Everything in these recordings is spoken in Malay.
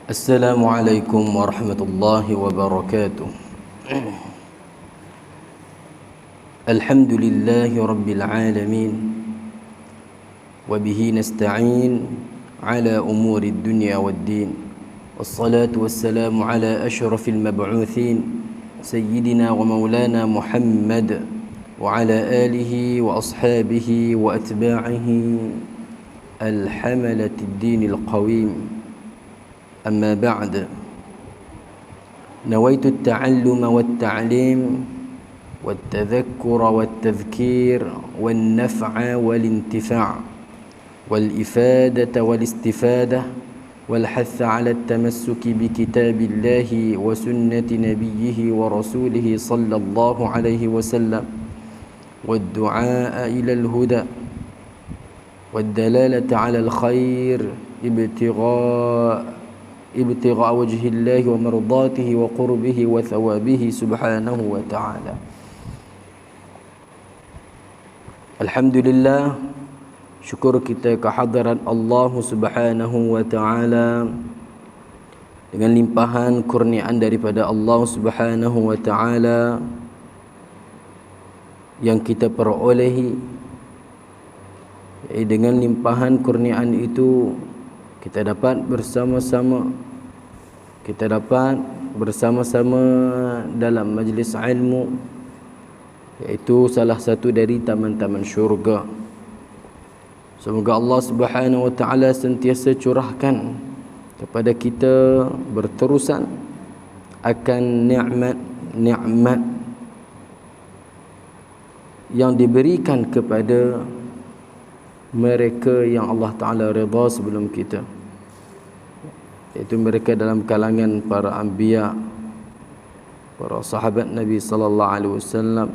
السلام عليكم ورحمة الله وبركاته. الحمد لله رب العالمين، وبه نستعين على أمور الدنيا والدين، والصلاة والسلام على أشرف المبعوثين سيدنا ومولانا محمد وعلى آله وأصحابه وأتباعه الحملة الدين القويم. أما بعد، نويت التعلم والتعليم والتذكر والتذكير والنفع والانتفاع والإفادة والاستفادة والحث على التمسك بكتاب الله وسنة نبيه ورسوله صلى الله عليه وسلم، والدعاء إلى الهدى والدلالة على الخير ابتغاء وجه الله ومرضاته وقربه وثوابه سبحانه وتعالى. Alhamdulillah, syukur kita kehadiran Allah Subhanahu wa taala dengan limpahan kurniaan daripada Allah Subhanahu wa taala yang kita perolehi. Dengan limpahan kurniaan itu kita dapat bersama-sama dalam majlis ilmu, iaitu salah satu dari taman-taman syurga. Semoga Allah Subhanahu wa taala sentiasa curahkan kepada kita berterusan akan nikmat-nikmat yang diberikan kepada mereka yang Allah Ta'ala redha sebelum kita, iaitu mereka dalam kalangan para anbiya, para sahabat Nabi sallallahu alaihi wasallam,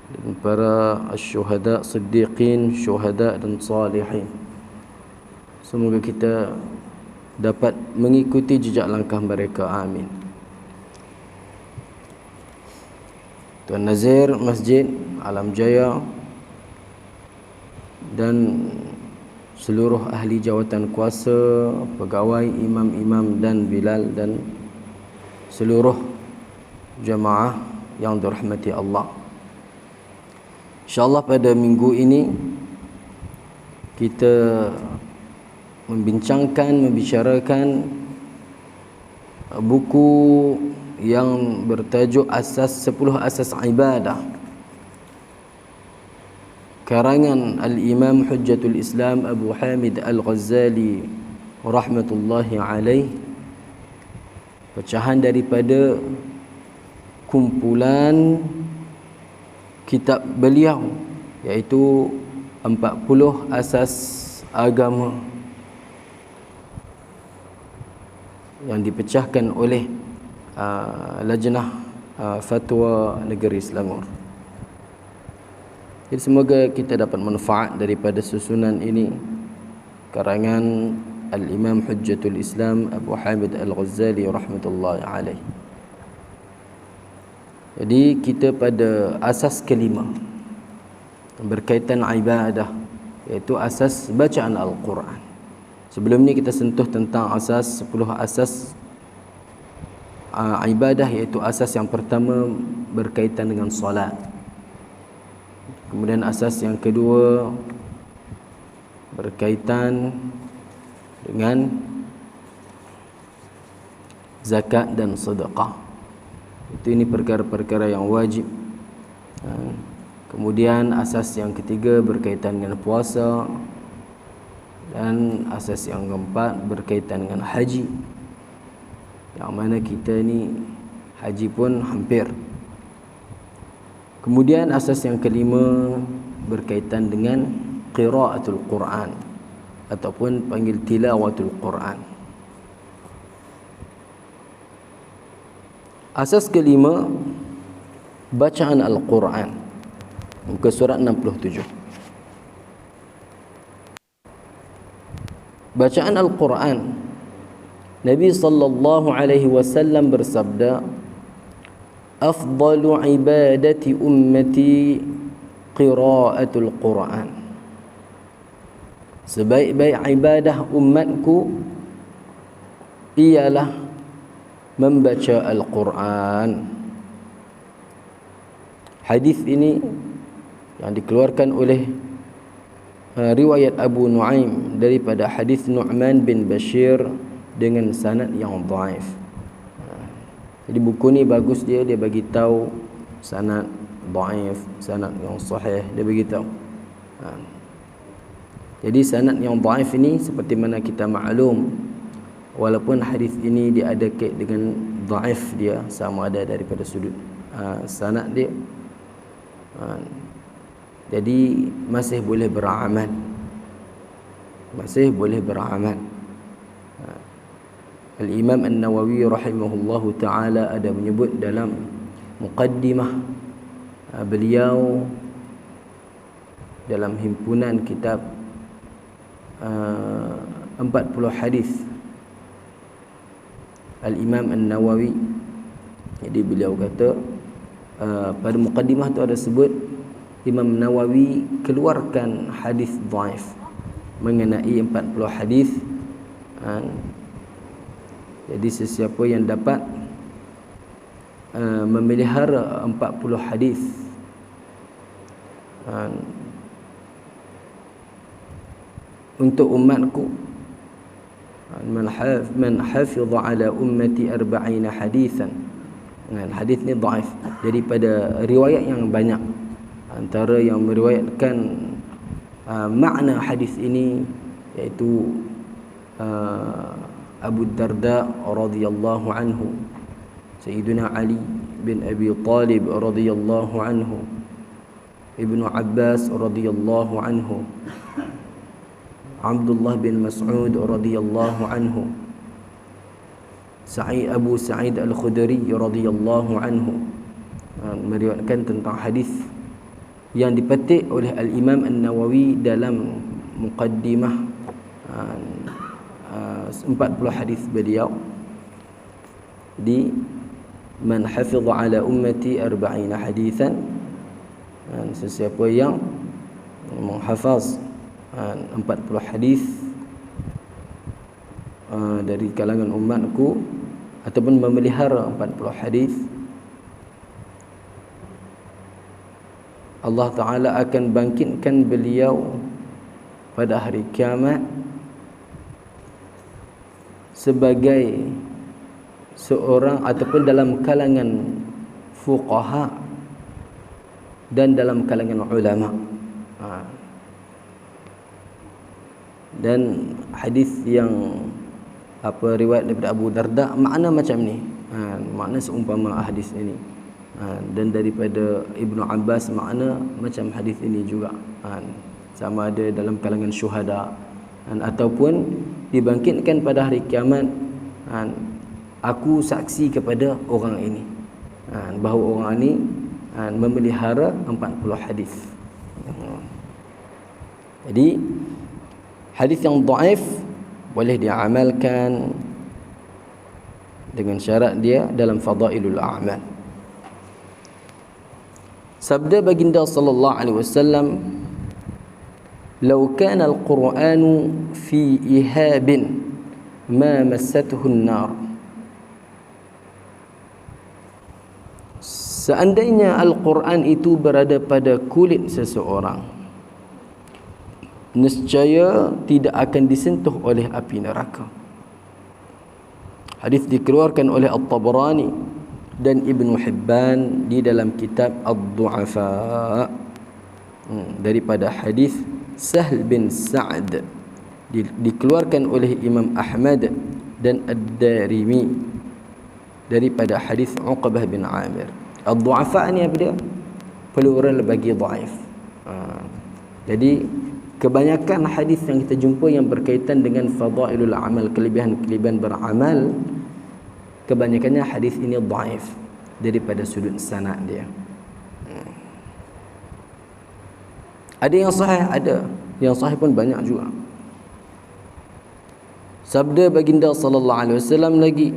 dan para syuhada, siddiqin, syuhada dan salihin. Semoga kita dapat mengikuti jejak langkah mereka. Amin. Tuan Nazir Masjid Alam Jaya dan seluruh ahli jawatan kuasa, pegawai, imam-imam dan bilal, dan seluruh jamaah yang dirahmati Allah. InsyaAllah pada minggu ini kita membicarakan buku yang bertajuk 10 Asas Ibadah, karangan Al-Imam Hujjatul Islam Abu Hamid Al-Ghazali rahmatullahi alaih, pecahan daripada kumpulan kitab beliau, iaitu 40 asas agama yang dipecahkan oleh Lajnah Fatwa Negeri Selangor. Jadi semoga kita dapat manfaat daripada susunan ini, karangan Al-Imam Hujjatul Islam Abu Hamid Al-Ghazali rahmatullahi alaih. Jadi kita pada asas kelima berkaitan ibadah, iaitu asas bacaan Al-Quran. Sebelum ni kita sentuh tentang 10 asas ibadah, iaitu asas yang pertama berkaitan dengan solat. Kemudian asas yang kedua berkaitan dengan zakat dan sedekah. Ini perkara-perkara yang wajib. Kemudian asas yang ketiga berkaitan dengan puasa, dan asas yang keempat berkaitan dengan haji, yang mana kita ni haji pun hampir. Kemudian asas yang kelima berkaitan dengan qiraatul Quran, ataupun panggil tilawatul Quran. Asas kelima, bacaan Al-Quran, muka surat 67. Bacaan Al-Quran, Nabi sallallahu alaihi wasallam bersabda, afdalu ibadati ummati qiraatul Quran. Sebaik-baik ibadah umatku ialah membaca Al-Quran. Hadis ini yang dikeluarkan oleh riwayat Abu Nuaim daripada hadis Nu'man bin Bashir dengan sanad yang dhaif. Jadi buku ni bagus, dia bagi tahu sanad dhaif, sanad yang sahih, dia bagi tahu. Jadi sanad yang dhaif ini seperti mana kita maklum, walaupun hadis ini dia ada kait dengan dhaif dia, sama ada daripada sudut sanad dia, jadi masih boleh beramal, masih boleh beramal. Al-Imam An-Nawawi rahimahullahu ta'ala ada menyebut dalam muqaddimah beliau dalam himpunan kitab 40 hadis Al-Imam An-Nawawi. Jadi beliau kata pada muqaddimah tu ada sebut Imam Nawawi keluarkan hadis dhaif mengenai 40 hadis. Jadi sesiapa yang dapat memelihara 40 hadis untuk umatku, man hafidha ala ummati 40 hadisan. Hadis ni dhaif daripada riwayat yang banyak. Antara yang meriwayatkan makna hadis ini iaitu Abu Darda radhiyallahu anhu, Sayyidina Ali bin Abi Talib radhiyallahu anhu, Ibnu Abbas radhiyallahu anhu, Abdullah bin Mas'ud radhiyallahu anhu, Abu Sa'id Al-Khudri radhiyallahu anhu, meriwayatkan tentang hadis yang dipetik oleh Al-Imam An-Nawawi dalam muqaddimah 40 hadis beliau di man hafidha ala ummati 40 hadisan. Sesiapa yang menghafaz 40 hadis dari kalangan umatku ataupun memelihara 40 hadis, Allah Ta'ala akan bangkitkan beliau pada hari kiamat sebagai seorang ataupun dalam kalangan fuqaha dan dalam kalangan ulama. Dan hadis yang riwayat daripada Abu Darda makna macam ni, makna seumpama hadis ini. Dan daripada Ibnu Abbas makna macam hadis ini juga, sama ada dalam kalangan syuhada ataupun dibangkitkan pada hari kiamat. Aku saksi kepada orang ini, bahawa orang ini memelihara 40 hadis. Jadi hadis yang dhaif boleh diamalkan dengan syarat dia dalam fadailul a'mal. Sabda baginda sallallahu alaihi wasallam, "Law kana al-Qur'anu fi ihabin ma massathu an-nar." Seandainya Al-Quran itu berada pada kulit seseorang, nescaya tidak akan disentuh oleh api neraka. Hadis dikeluarkan oleh At-Tabarani dan Ibnu Hibban di dalam kitab Ad-Du'afa daripada hadis Sahl bin Sa'd, dikeluarkan oleh Imam Ahmad dan Ad-Darimi daripada hadis Uqbah bin Amir. Ad-Du'afa ni apa dia? Plural bagi dhaif. Jadi kebanyakan hadis yang kita jumpa yang berkaitan dengan fadailul amal, kelebihan-kelebihan beramal, kebanyakannya hadis ini dhaif daripada sudut sanad dia. Ada yang sahih, ada yang sahih pun banyak juga. Sabda baginda sallallahu alaihi wasallam lagi,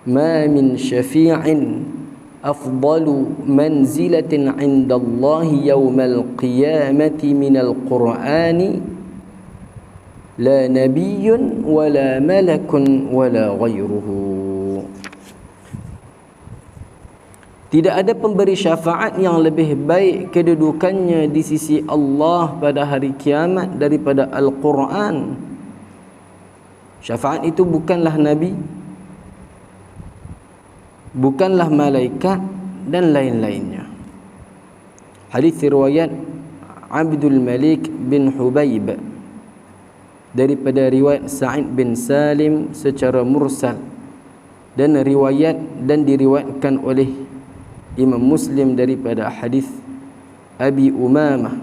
"Ma min syafi'in afdalu manzilatin 'inda Allah yawmal qiyamati minal Qur'ani la nabiyyun wala malakun wala ghairuhu. Tidak ada pemberi syafaat yang lebih baik kedudukannya di sisi Allah pada hari kiamat daripada Al-Quran. Syafaat itu bukanlah Nabi, bukanlah malaikat dan lain-lainnya. Hadis riwayat Abdul Malik bin Hubaib daripada riwayat Sa'id bin Salim secara mursal, dan diriwayatkan oleh Imam Muslim daripada hadis Abi Umamah,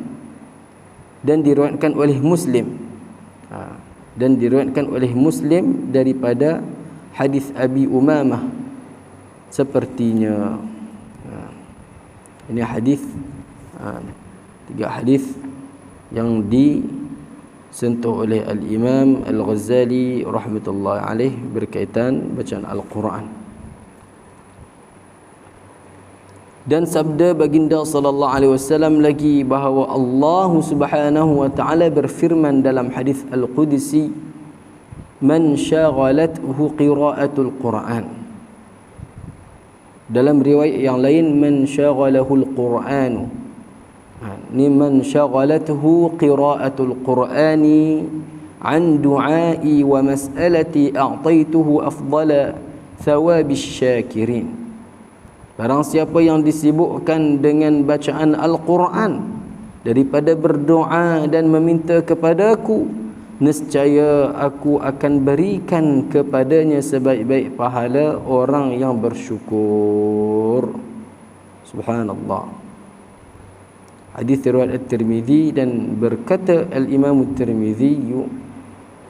dan diriwayatkan oleh Muslim daripada hadis Abi Umamah sepertinya. Ini hadis, tiga hadis yang disentuh oleh Al-Imam Al-Ghazali rahmatullahi alaih berkaitan bacaan Al-Quran. Dan sabda baginda sallallahu alaihi wasallam lagi bahawa Allah Subhanahu wa taala berfirman dalam hadis Al-Qudsi, man syaghalathu qira'atul Quran. Dalam riwayat yang lain, man syaghalahul Qur'anu. Ni man syaghalathu qira'atul Qur'ani an du'ai wa mas'alati a'taituhu afdala thawabis syakirin. Barang siapa yang disibukkan dengan bacaan Al-Quran daripada berdoa dan meminta kepadaku, nescaya aku akan berikan kepadanya sebaik-baik pahala orang yang bersyukur. Subhanallah. Hadis riwayat At-Tirmidzi, dan berkata Al-Imam At-Tirmidzi,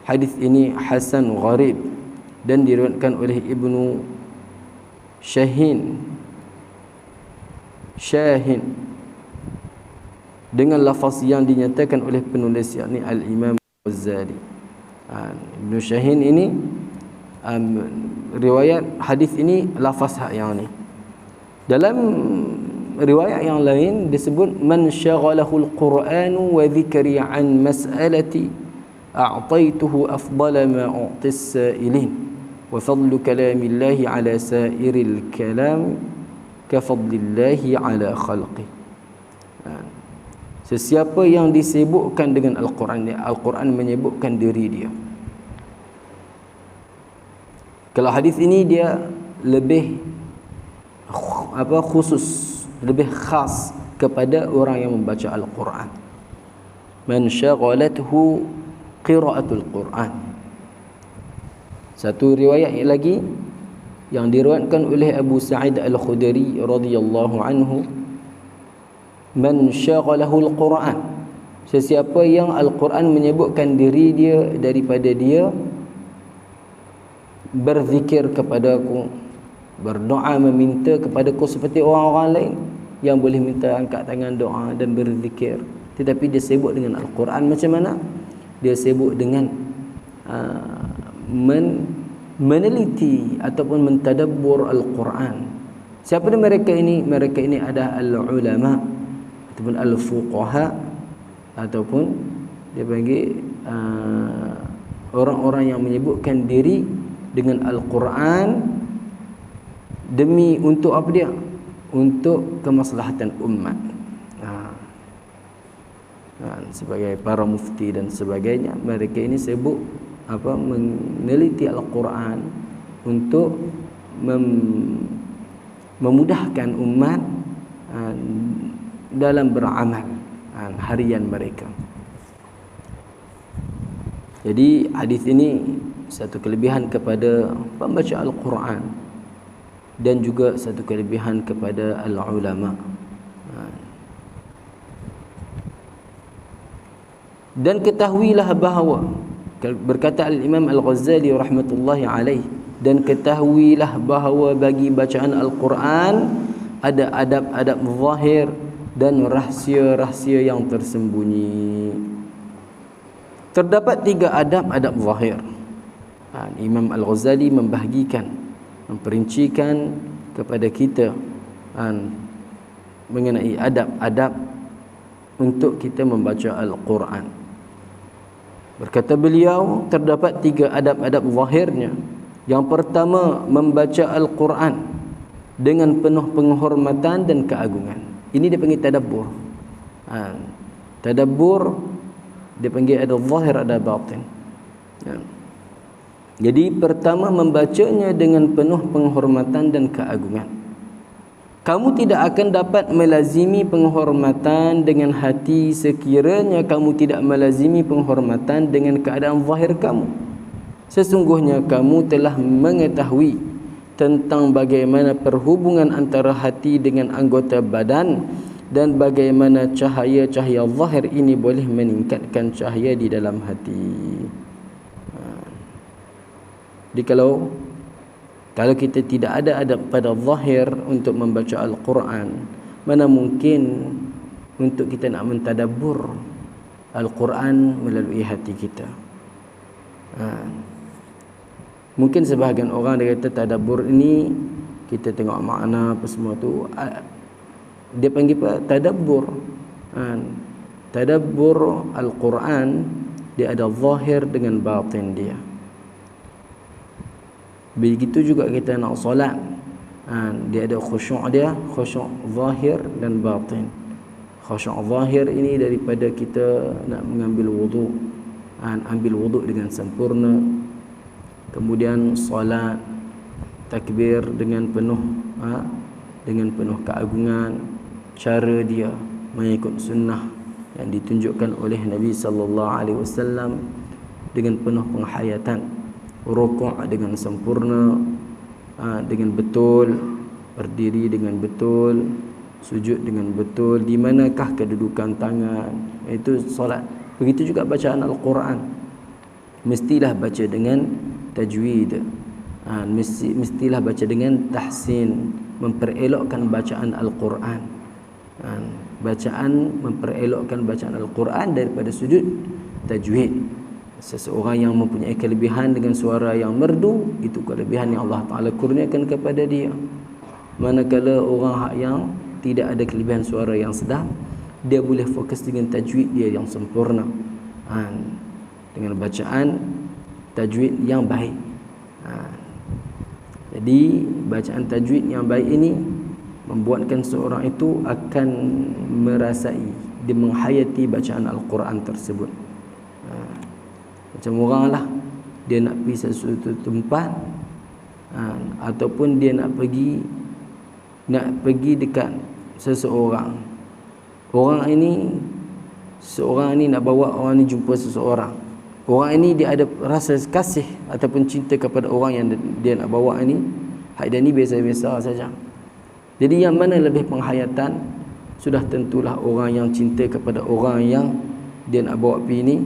hadis ini hasan gharib, dan diriwayatkan oleh Ibnu Syahin dengan lafaz yang dinyatakan oleh penulis, yakni Al-Imam Ghazali. Ibnu Syahin ini riwayat hadis ini lafaz yang ni. Dalam riwayat yang lain disebut man syaghalahu al-Qur'anu wa dhikri an mas'alati a'taituhu afdala ma u'tis sa'ilin wa fadlu kalamillahi ala sa'iril kalam kafadlillahi ala khalqi. Sesiapa yang disibukkan dengan Al-Quran, Al-Quran menyibukkan diri dia. Kalau hadis ini dia lebih khusus, lebih khas kepada orang yang membaca Al-Quran. Man syaghalathu qira'atul Quran. Satu riwayat lagi yang diriwayatkan oleh Abu Sa'id Al-Khudri radhiyallahu anhu, man syaghalahu al-Quran. Sesiapa yang Al-Quran menyebutkan diri dia daripada dia berzikir kepadaku, berdoa meminta kepadaku seperti orang-orang lain yang boleh minta angkat tangan doa dan berzikir, tetapi dia sibuk dengan Al-Quran. Macam mana? Dia sibuk dengan meneliti ataupun mentadabbur Al-Quran. Siapa mereka ini? Mereka ini adalah al-ulama ataupun al-fuqaha, ataupun dia panggil orang-orang yang menyebutkan diri dengan Al-Quran demi untuk apa dia? Untuk kemaslahatan umat. Sebagai para mufti dan sebagainya, mereka ini sibuk meneliti Al-Quran untuk memudahkan umat dalam beramal harian mereka. Jadi hadis ini satu kelebihan kepada pembaca Al-Quran dan juga satu kelebihan kepada al-ulama. Dan ketahuilah bahawa, berkata Al-Imam Al-Ghazali rahmatullahi alaih, dan ketahuilah bahawa bagi bacaan Al-Quran ada adab-adab zahir dan rahsia-rahsia yang tersembunyi. Terdapat 3 adab-adab zahir. Imam Al-Ghazali membahagikan, memperincikan kepada kita mengenai adab-adab untuk kita membaca Al-Quran. Berkata beliau, terdapat 3 adab-adab zahirnya. Yang pertama, membaca Al-Quran dengan penuh penghormatan dan keagungan. Ini dia panggil tadabbur. Tadabbur dia panggil ada zahir, ada batin. Jadi pertama, membacanya dengan penuh penghormatan dan keagungan. Kamu tidak akan dapat melazimi penghormatan dengan hati sekiranya kamu tidak melazimi penghormatan dengan keadaan zahir kamu. Sesungguhnya kamu telah mengetahui tentang bagaimana perhubungan antara hati dengan anggota badan dan bagaimana cahaya-cahaya zahir ini boleh meningkatkan cahaya di dalam hati. Jadi kalau kita tidak ada adab pada zahir untuk membaca Al-Quran, mana mungkin untuk kita nak mentadabbur Al-Quran melalui hati kita. Mungkin sebahagian orang dia kata tadabbur ini kita tengok makna apa semua tu, dia panggil apa? Tadabbur. Tadabbur Al-Quran, dia ada zahir dengan batin dia. Begitu juga kita nak solat, dia ada khusyuk dia, khusyuk zahir dan batin. Khusyuk zahir ini daripada kita nak mengambil wudu, ambil wudu dengan sempurna, kemudian solat takbir dengan penuh keagungan, cara dia mengikut sunnah yang ditunjukkan oleh Nabi sallallahu alaihi wasallam dengan penuh penghayatan, rukuk dengan sempurna, dengan betul, berdiri dengan betul, sujud dengan betul, di manakah kedudukan tangan, itu solat. Begitu juga bacaan Al-Quran, mestilah baca dengan tajwid, mestilah baca dengan tahsin, memperelokkan bacaan Al-Quran. Memperelokkan bacaan Al-Quran daripada sudut tajwid. Seseorang yang mempunyai kelebihan dengan suara yang merdu, itu kelebihan yang Allah Ta'ala kurniakan kepada dia. Manakala orang yang tidak ada kelebihan suara yang sedap, dia boleh fokus dengan tajwid dia yang sempurna, dengan bacaan tajwid yang baik. Jadi bacaan tajwid yang baik ini membuatkan seorang itu akan merasai, dia menghayati bacaan Al-Quran tersebut. Macam orang lah, dia nak pergi sesuatu tempat, ataupun dia nak pergi dekat seseorang. Seorang ini nak bawa orang ni jumpa seseorang. Orang ini dia ada rasa kasih ataupun cinta kepada orang yang dia nak bawa ini. Hak dia ni biasa-biasa saja. Jadi yang mana lebih penghayatan, sudah tentulah orang yang cinta kepada orang yang dia nak bawa pergi ni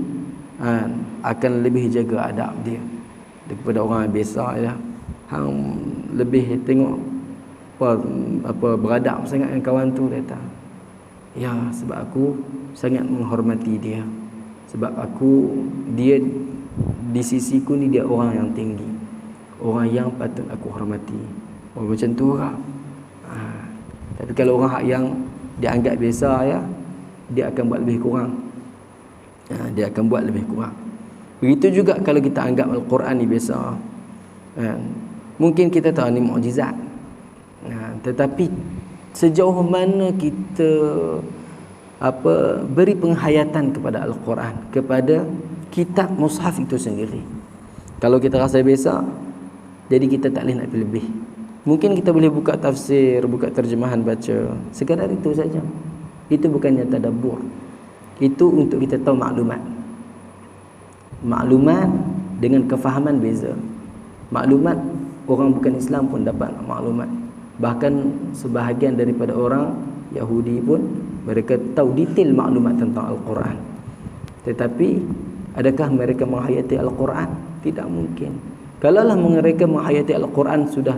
akan lebih jaga adab dia daripada orang yang biasa ya. Hang lebih tengok apa beradab sangat dengan kawan tu, kata, ya sebab aku sangat menghormati dia, sebab dia di sisiku ni dia orang yang tinggi, orang yang patut aku hormati. Macam tu lah. Tapi kalau orang yang dia anggap biasa ya, dia akan buat lebih kurang. Begitu juga kalau kita anggap Al-Quran ni biasa, mungkin kita tahu ni mukjizat, tetapi sejauh mana kita beri penghayatan kepada Al-Quran, kepada kitab mushaf itu sendiri. Kalau kita rasa biasa, jadi kita tak boleh nak lebih. Mungkin kita boleh buka tafsir, buka terjemahan, baca sekadar itu saja. Itu bukannya tadabbur. Itu untuk kita tahu maklumat dengan kefahaman beza. Maklumat orang bukan Islam pun dapat maklumat. Bahkan sebahagian daripada orang Yahudi pun mereka tahu detail maklumat tentang Al-Quran. Tetapi adakah mereka menghayati Al-Quran? Tidak mungkin. Kalaulah mereka menghayati Al-Quran, sudah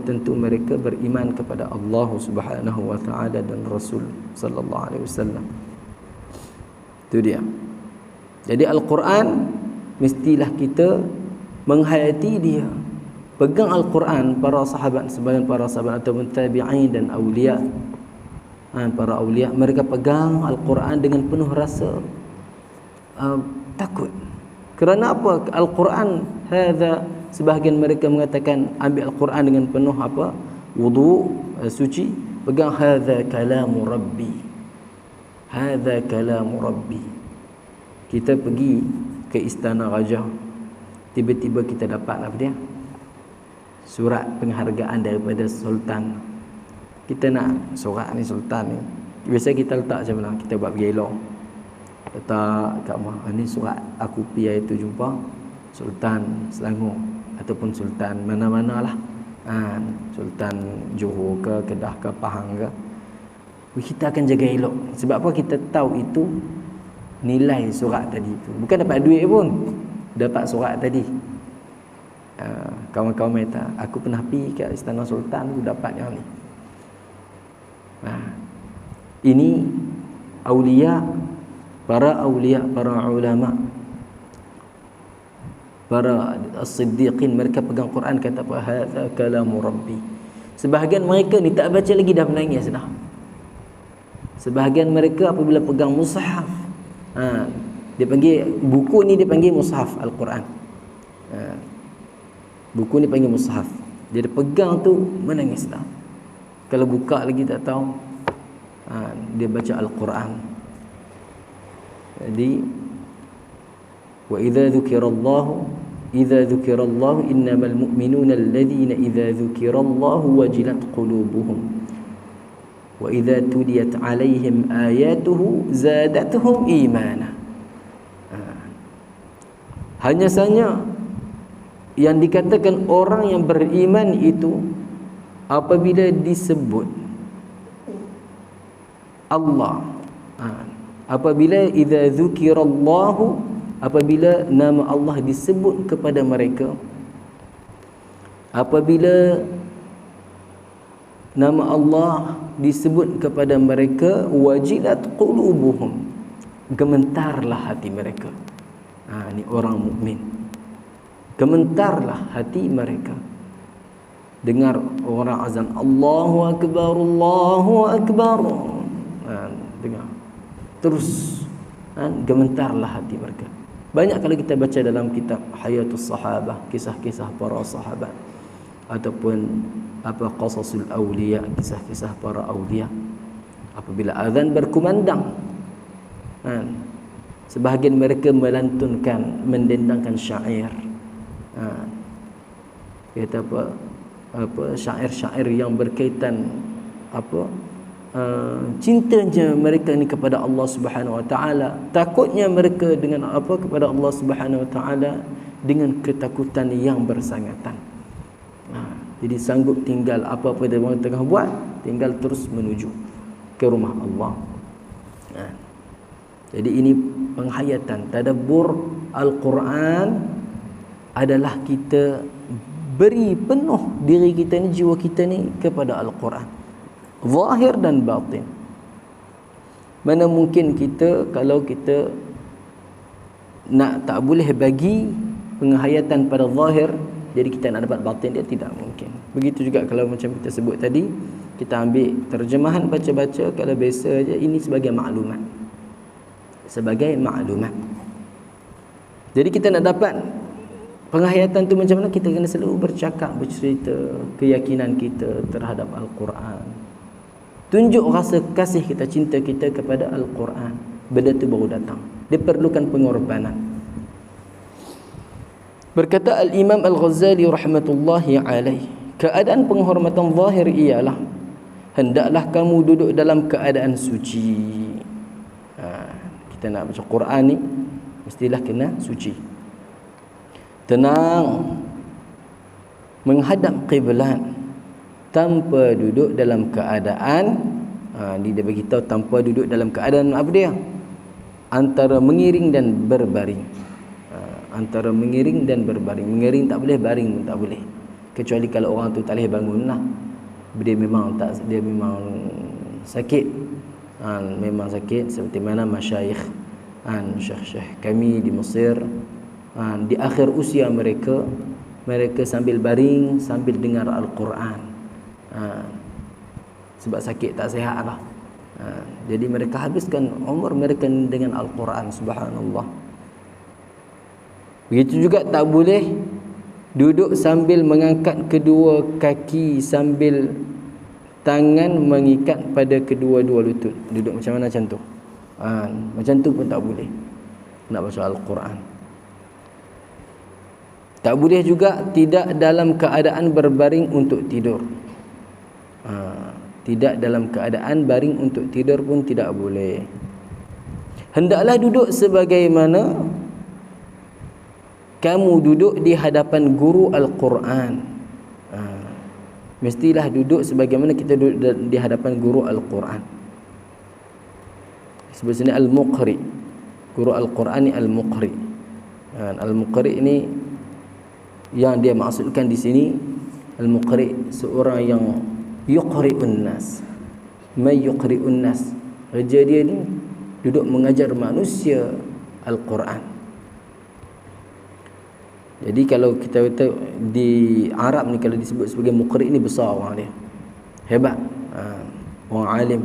tentu mereka beriman kepada Allah Subhanahu wa taala dan Rasul sallallahu alaihi wasallam. Itu dia. Jadi Al-Quran mestilah kita menghayati dia. Pegang Al-Quran, para sahabat, sebagian para sahabat ataupun tabi'in dan awliya, para awliya, mereka pegang Al-Quran dengan penuh rasa. takut. Kerana apa? Al-Quran hadza, sebahagian mereka mengatakan ambil Al-Quran dengan penuh apa? Wudu, suci, pegang hadza kalamu rabbi. Hadza kalamu rabbi. Kita pergi ke istana raja, tiba-tiba kita dapat apa dia? Surat penghargaan daripada sultan. Kita nak surat ni sultan ni. Biasa kita letak macam mana? Kita buat gelong. Letak kat rumah. Ini surat aku pergi itu jumpa Sultan Selangor ataupun Sultan mana-mana lah. Sultan Johor ke, Kedah ke, Pahang ke. Kita akan jaga elok. Sebab apa? Kita tahu itu nilai surat tadi itu. Bukan dapat duit pun, dapat surat tadi. Kawan-kawan kata, aku pernah pergi ke Istana Sultan, aku dapat yang ni. Ini awliya, para awliya, para ulama, para as-siddiqin, mereka pegang Quran, kata apa? Hadza kalamu rabbi. Sebahagian mereka ni tak baca lagi dah menangis dah. Sebahagian mereka apabila pegang mushaf, dia panggil buku ni, dia panggil mushaf Al-Quran. Buku ni panggil mushaf. Dia pegang tu menangis dah. Kalau buka lagi tak tahu, dia baca Al-Quran. Jadi wa idza dzukirallahu innamal mu'minuna alladhina idza dzukirallahu wajilat qulubuhum wa idza tuliyat 'alaihim ayatuhu zadatuhum imana. Hanya saja yang dikatakan orang yang beriman itu apabila disebut Allah, apabila idza dzukirallahu, apabila nama Allah disebut kepada mereka, apabila nama Allah disebut kepada mereka, wajilat qulubuhum, gementarlah hati mereka. Ini orang mukmin. Gementarlah hati mereka. Dengar orang azan Allahu akbar, Allahu akbar. Dengar. Terus gementarlah hati mereka. Banyak kalau kita baca dalam kitab Hayatus Sahabah, kisah-kisah para sahabat, ataupun Qasasul Awliya, kisah-kisah para awliya, apabila azan berkumandang, sebahagian mereka melantunkan, mendendangkan syair. Kata syair-syair yang berkaitan cintanya mereka ni kepada Allah Subhanahu Wa Taala, takutnya mereka dengan kepada Allah Subhanahu Wa Taala dengan ketakutan yang bersangatan. Jadi sanggup tinggal apa-apa dia tengah buat, tinggal terus menuju ke rumah Allah. Jadi ini penghayatan, tadabbur Al-Quran adalah kita beri penuh diri kita ni, jiwa kita ni kepada Al-Quran, zahir dan batin. Mana mungkin kita, kalau kita nak tak boleh bagi penghayatan pada zahir, jadi kita nak dapat batin, dia tidak mungkin. Begitu juga kalau macam kita sebut tadi, kita ambil terjemahan, baca-baca, kalau biasa aja, ini sebagai maklumat, sebagai maklumat. Jadi kita nak dapat penghayatan tu macam mana, kita kena selalu bercakap, bercerita keyakinan kita terhadap Al-Quran. Tunjuk rasa kasih kita, cinta kita kepada Al-Quran. Benda tu baru datang. Dia perlukan pengorbanan. Berkata Al-Imam Al-Ghazali rahmatullahi alaih, keadaan penghormatan zahir ialah hendaklah kamu duduk dalam keadaan suci. Kita nak baca Quran ni mestilah kena suci, tenang, menghadap qiblat, tanpa duduk dalam keadaan dia bagi tahu tanpa duduk dalam keadaan apa dia? Antara mengiring dan berbaring. Antara mengiring dan berbaring. Mengiring tak boleh, baring pun tak boleh. Kecuali kalau orang tu tak boleh bangun lah. Dia memang sakit. Memang sakit, seperti mana masyayikh, syekh-syekh kami di Mesir, di akhir usia mereka sambil baring, sambil dengar Al-Quran. Sebab sakit, tak sihat lah. Jadi mereka habiskan umur mereka dengan Al-Quran. Subhanallah. Begitu juga tak boleh duduk sambil mengangkat kedua kaki sambil tangan mengikat pada kedua-dua lutut. Duduk macam mana macam tu? Macam tu pun tak boleh nak baca Al-Quran. Tak boleh juga tidak dalam keadaan berbaring untuk tidur. Tidak dalam keadaan baring untuk tidur pun tidak boleh. Hendaklah duduk sebagaimana kamu duduk di hadapan guru Al-Quran. Mestilah duduk sebagaimana kita duduk di hadapan guru Al-Quran. Sebab sini Al-Muqri. Guru Al-Quran ni Al-Muqri. Al-Muqri ini yang dia maksudkan di sini, Al-Muqri seorang yang yuqri'un nas. May yuqri'un nas. Kerja dia ni duduk mengajar manusia Al-Quran. Jadi kalau kita kata di Arab ni, kalau disebut sebagai muqri ni besar orang dia, hebat, orang alim.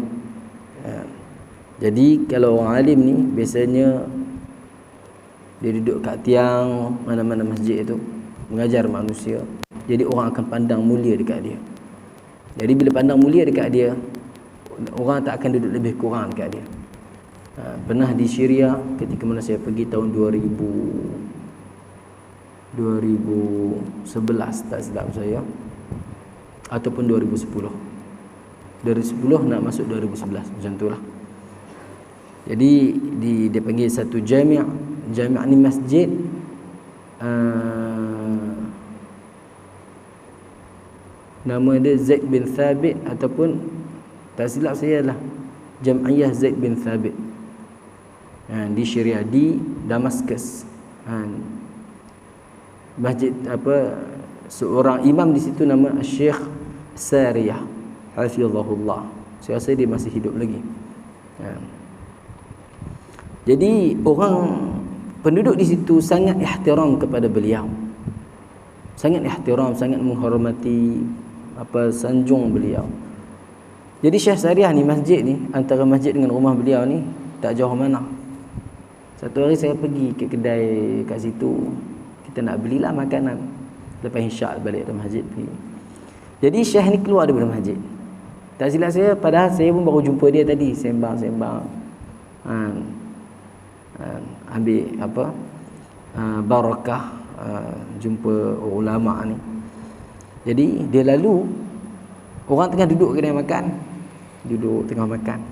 Jadi kalau orang alim ni biasanya dia duduk kat tiang mana-mana masjid itu mengajar manusia. Jadi orang akan pandang mulia dekat dia. Jadi bila pandang mulia dekat dia, orang tak akan duduk lebih kurang dekat dia. Pernah di Syria ketika mana saya pergi tahun 2011 tak silap saya, ataupun 2010 nak masuk 2011 macam tu lah. Jadi dia panggil satu jami' ni masjid, nama dia Zaid bin Thabit, ataupun tak silap saya lah Jam'iyah Zaid bin Thabit, di Syria, di Damaskus. Masjid seorang imam di situ nama Syekh Sariyah hafizahullah. Saya rasa dia masih hidup lagi. Jadi orang penduduk di situ sangat ihtiram kepada beliau. Sangat ihtiram, sangat menghormati sanjung beliau. Jadi Syekh Sariyah ni, masjid ni, antara masjid dengan rumah beliau ni tak jauh mana. Satu hari saya pergi ke kedai kat situ, kita nak belilah makanan. Lepas isyak balik dari masjid pergi. Jadi Syekh ni keluar daripada masjid. Tak silap saya, padahal saya pun baru jumpa dia tadi, sembang-sembang. Ambil barakah, jumpa ulama ni. Jadi dia lalu, orang tengah duduk kedai makan, duduk tengah makan.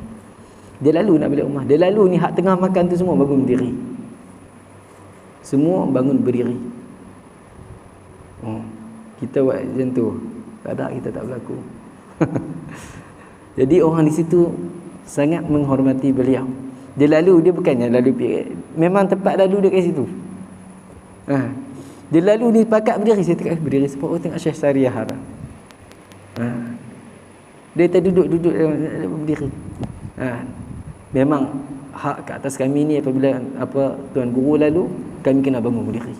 Dia lalu nak balik rumah. Dia lalu ni, hak tengah makan tu semua bangun berdiri. Semua bangun berdiri. Kita buat macam tu, tak ada, kita tak berlaku. Jadi orang di situ sangat menghormati beliau. Dia lalu, dia bukannya lalu memang tempat lalu dia kat situ. Dia lalu ni pakat berdiri. Saya tengok berdiri sebab tengok Syekh Sariyah. Dia terduduk berdiri. Memang hak ke atas kami ni, apabila tuan guru lalu, kami kena bangun berdiri.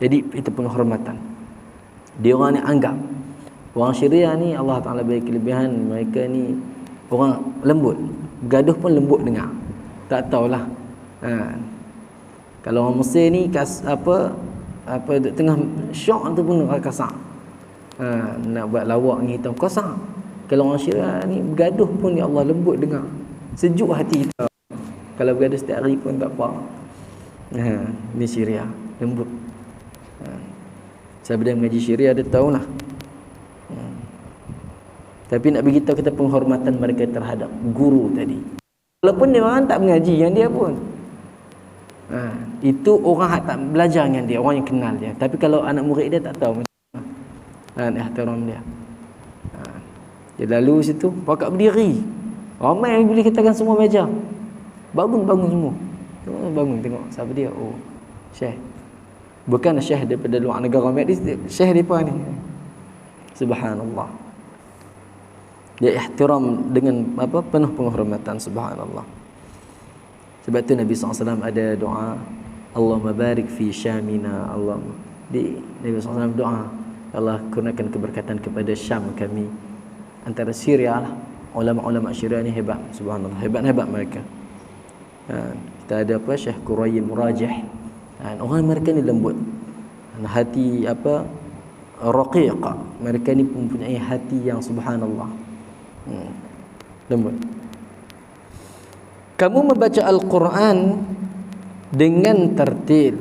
Jadi itu penghormatan. Dia orang ni anggap orang Syria ni, Allah Ta'ala bagi kelebihan, mereka ni orang lembut. Bergaduh pun lembut dengar. Tak tahulah. Kalau orang Mesir ni tengah syok tu pun kasar. Nak buat lawak ni hitam kasar. Kalau orang Syria ni bergaduh pun, ya Allah, lembut dengar. Sejuk hati kita. Kalau bergaduh setiap hari pun tak apa. Ni Syria, lembut. Siapa dia mengaji Syria, dia tahulah. Tapi nak beritahu kita penghormatan mereka terhadap guru tadi. Walaupun dia orang tak mengaji dengan dia pun. Itu orang yang tak belajar dengan dia, orang yang kenal dia. Tapi kalau anak murid dia tak tahu macam mana ihtiram dia. Dia lalu situ, pakat berdiri. Ramai yang boleh katakan semua meja. Bangun semua. Bangun tengok siapa dia. Oh, Syekh. Bukan Syekh daripada luar negara, Syekh depa ni. Subhanallah. Dia ihtiram dengan penuh penghormatan, subhanallah. Sebab tu Nabi SAW ada doa, Allahumma barik fi syamina. Nabi SAW doa, Allah kurniakan keberkatan kepada Syam kami. Antara Syria lah. Ulama-ulama Syria ni hebat, subhanallah. Hebat-hebat mereka. Kita ada Syekh Qurayyim Rajih. Orang mereka ni lembut. Hati raqiq. Mereka ni mempunyai hati yang subhanallah. Lembut. Kamu membaca Al-Quran dengan tertil,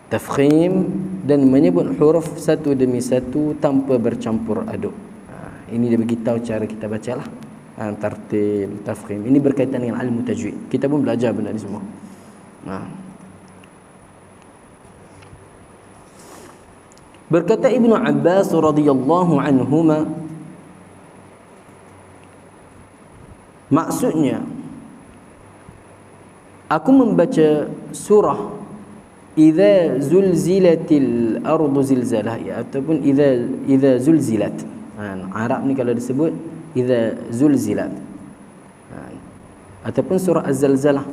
tafkhim, dan menyebut huruf satu demi satu tanpa bercampur aduk. Ini dia beritahu cara kita bacalah. Tartil, tafkhim. Ini berkaitan dengan ilmu tajwid. Kita pun belajar benda ni semua. Berkata Ibnu Abbas radhiyallahu anhuma, maksudnya aku membaca surah idza zulzilatil ardu zilzalah, ataupun idza zulzilat. Arab ni kalau disebut idza zulzilat, ataupun surah az-zalzalah,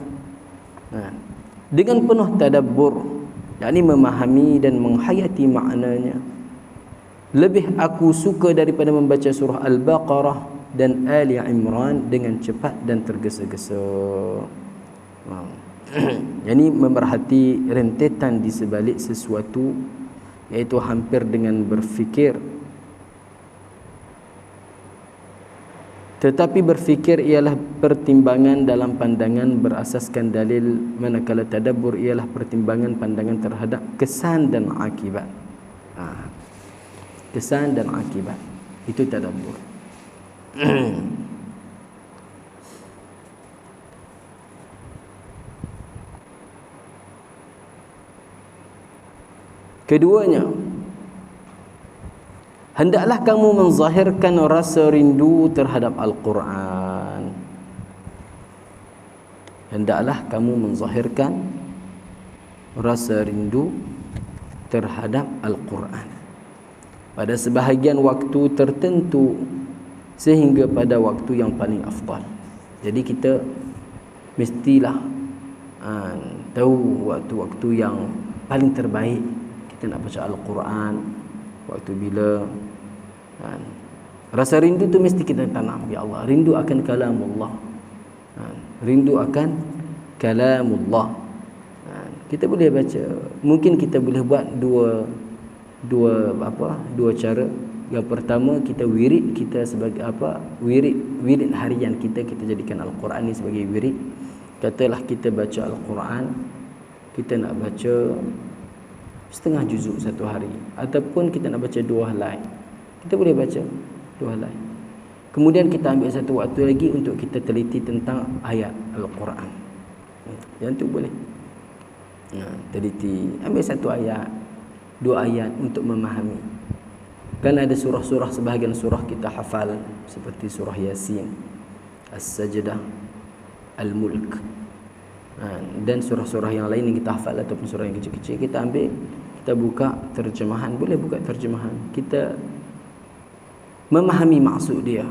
dengan penuh tadabbur, yakni memahami dan menghayati maknanya. Lebih aku suka daripada membaca surah Al-Baqarah dan Ali Imran dengan cepat dan tergesa-gesa. Yani memerhati rentetan di sebalik sesuatu, iaitu hampir dengan berfikir. Tetapi berfikir ialah pertimbangan dalam pandangan berasaskan dalil, manakala tadabbur ialah pertimbangan pandangan terhadap kesan dan akibat. Kesan dan akibat, itu tadabbur. Keduanya, hendaklah kamu menzahirkan rasa rindu terhadap Al-Quran. Hendaklah kamu menzahirkan rasa rindu terhadap Al-Quran pada sebahagian waktu tertentu, sehingga pada waktu yang paling afdal. Jadi kita mestilah tahu waktu-waktu yang paling terbaik kita nak baca Al-Quran. Waktu bila rasa rindu tu mesti kita tanam. Ya Allah, rindu akan kalamullah, rindu akan kalamullah. Kita boleh baca, mungkin kita boleh buat dua cara. Yang pertama, kita wirid kita sebagai wirid harian kita jadikan Al-Quran ni sebagai wirid. Katalah kita baca Al-Quran, kita nak baca setengah juzuk satu hari, ataupun kita nak baca 2 helai, kita boleh baca 2 helai. Kemudian kita ambil satu waktu lagi untuk kita teliti tentang ayat Al-Quran. Yang tu boleh. Teliti, ambil 1 ayat, 2 ayat untuk memahami. Kan ada surah-surah, sebahagian surah kita hafal, seperti surah Yasin, As-Sajdah, Al-Mulk, dan surah-surah yang lain yang kita hafal ataupun surah yang kecil-kecil, kita ambil, kita buka terjemahan. Boleh buka terjemahan, kita memahami maksud dia,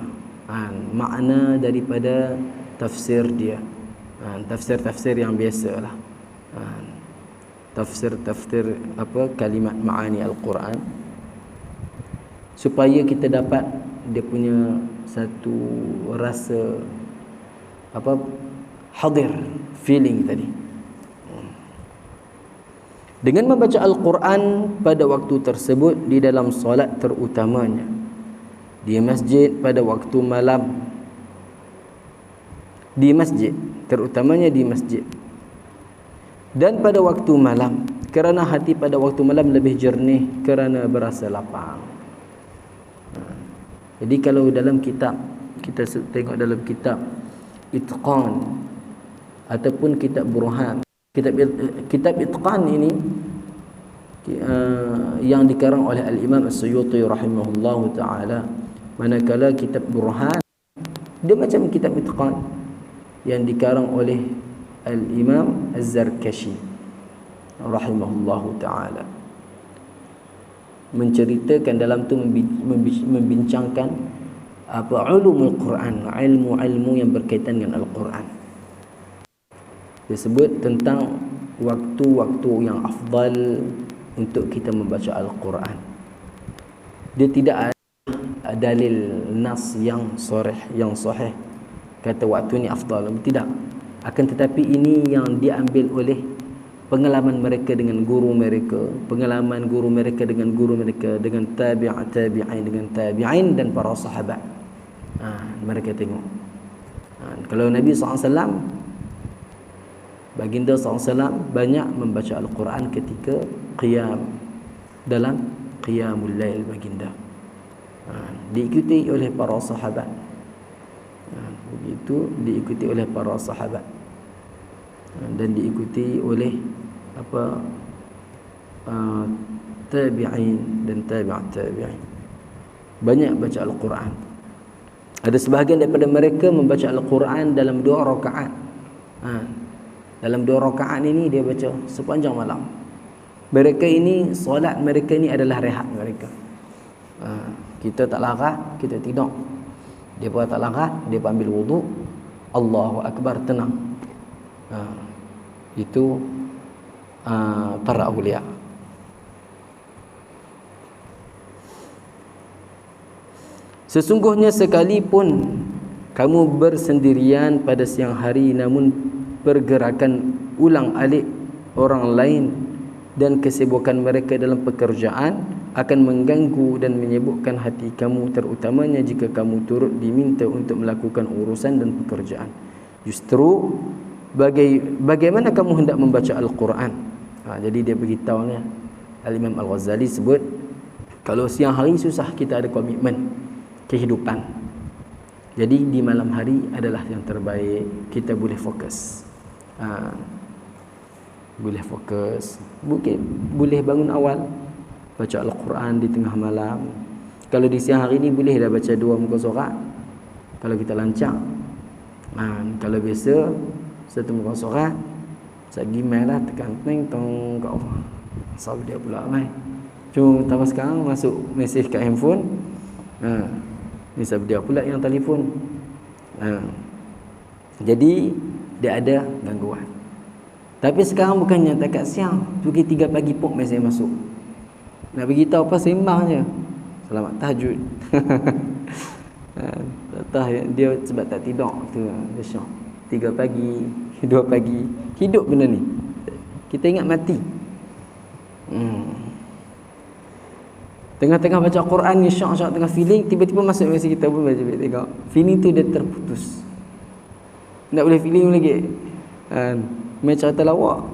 makna daripada tafsir dia, tafsir-tafsir yang biasalah, tafsir kalimat ma'ani Al-Quran, supaya kita dapat dia punya satu rasa hadir, feeling tadi. Dengan membaca Al-Quran pada waktu tersebut di dalam solat terutamanya, di masjid pada waktu malam, di masjid, terutamanya di masjid, dan pada waktu malam, kerana hati pada waktu malam lebih jernih kerana berasa lapang. Jadi kalau dalam kitab, kita tengok dalam kitab Itqan ataupun kitab Burhan, kitab Itqan ini yang dikarang oleh Al-Imam As-Suyuti rahimahullahu ta'ala, manakala kitab Burhan dia macam kitab Itqan yang dikarang oleh Al-Imam Az-Zarkashi rahimahullahu ta'ala, menceritakan dalam tu, membincangkan ulumul Quran, ilmu-ilmu yang berkaitan dengan Al-Quran. Dia sebut tentang waktu-waktu yang afdal untuk kita membaca Al-Quran. Dia tidak ada dalil nas yang sahih kata waktu ni afdal, tidak. Akan tetapi ini yang diambil oleh pengalaman mereka dengan guru mereka, pengalaman guru mereka dengan guru mereka, dengan tabi'in, dengan tabi'in dan para sahabat. Mereka tengok. Kalau Nabi SAW, baginda SAW banyak membaca Al-Quran ketika qiyam, dalam qiyamul lail baginda. Diikuti oleh para sahabat. Begitu diikuti oleh para sahabat dan diikuti oleh tabi'in dan tabi'in. Banyak baca Al-Quran. Ada sebahagian daripada mereka membaca Al-Quran dalam 2 rakaat. Dalam 2 rakaat ini dia baca sepanjang malam. Mereka ini, solat mereka ini adalah rehat mereka. Kita tak larat, kita tidur. Dia pun tak larat, dia pun ambil wudu, Allahu Akbar, tenang. Itu para awliya. Sesungguhnya sekalipun kamu bersendirian pada siang hari, namun pergerakan ulang-alik orang lain dan kesibukan mereka dalam pekerjaan akan mengganggu dan menyibukkan hati kamu, terutamanya jika kamu turut diminta untuk melakukan urusan dan pekerjaan. Justru bagaimana kamu hendak membaca Al-Quran? Jadi dia beritahu ni, Al-Imam Al-Ghazali sebut, kalau siang hari susah, kita ada komitmen kehidupan. Jadi di malam hari adalah yang terbaik, kita boleh fokus. Boleh fokus, boleh bangun awal baca Al-Quran di tengah malam. Kalau di siang hari ni boleh dah baca 2 muka surat kalau kita lancang. Kalau biasa 1 muka surat, sagi main lah, tekan teng tong kat Allah. Asal dia pula mai. Cuma tambah sekarang masuk mesej kat handphone. Ni dia pula yang telefon. Jadi dia ada gangguan. Tapi sekarang bukannya takat siang, pukul 3 pagi pun mesej masuk. Nak beritahu apa, sembang je. Selamat tahajud. Dia sebab tak tidur tu, dia syok. 3 pagi, 2 pagi, hidup benda ni. Kita ingat mati. Tengah-tengah baca Quran ni syok-syok, tengah feeling, tiba-tiba masuk mesej kita pun baca tengok. Feeling tu dia terputus. Tak boleh feeling lagi. Main cerita lawak.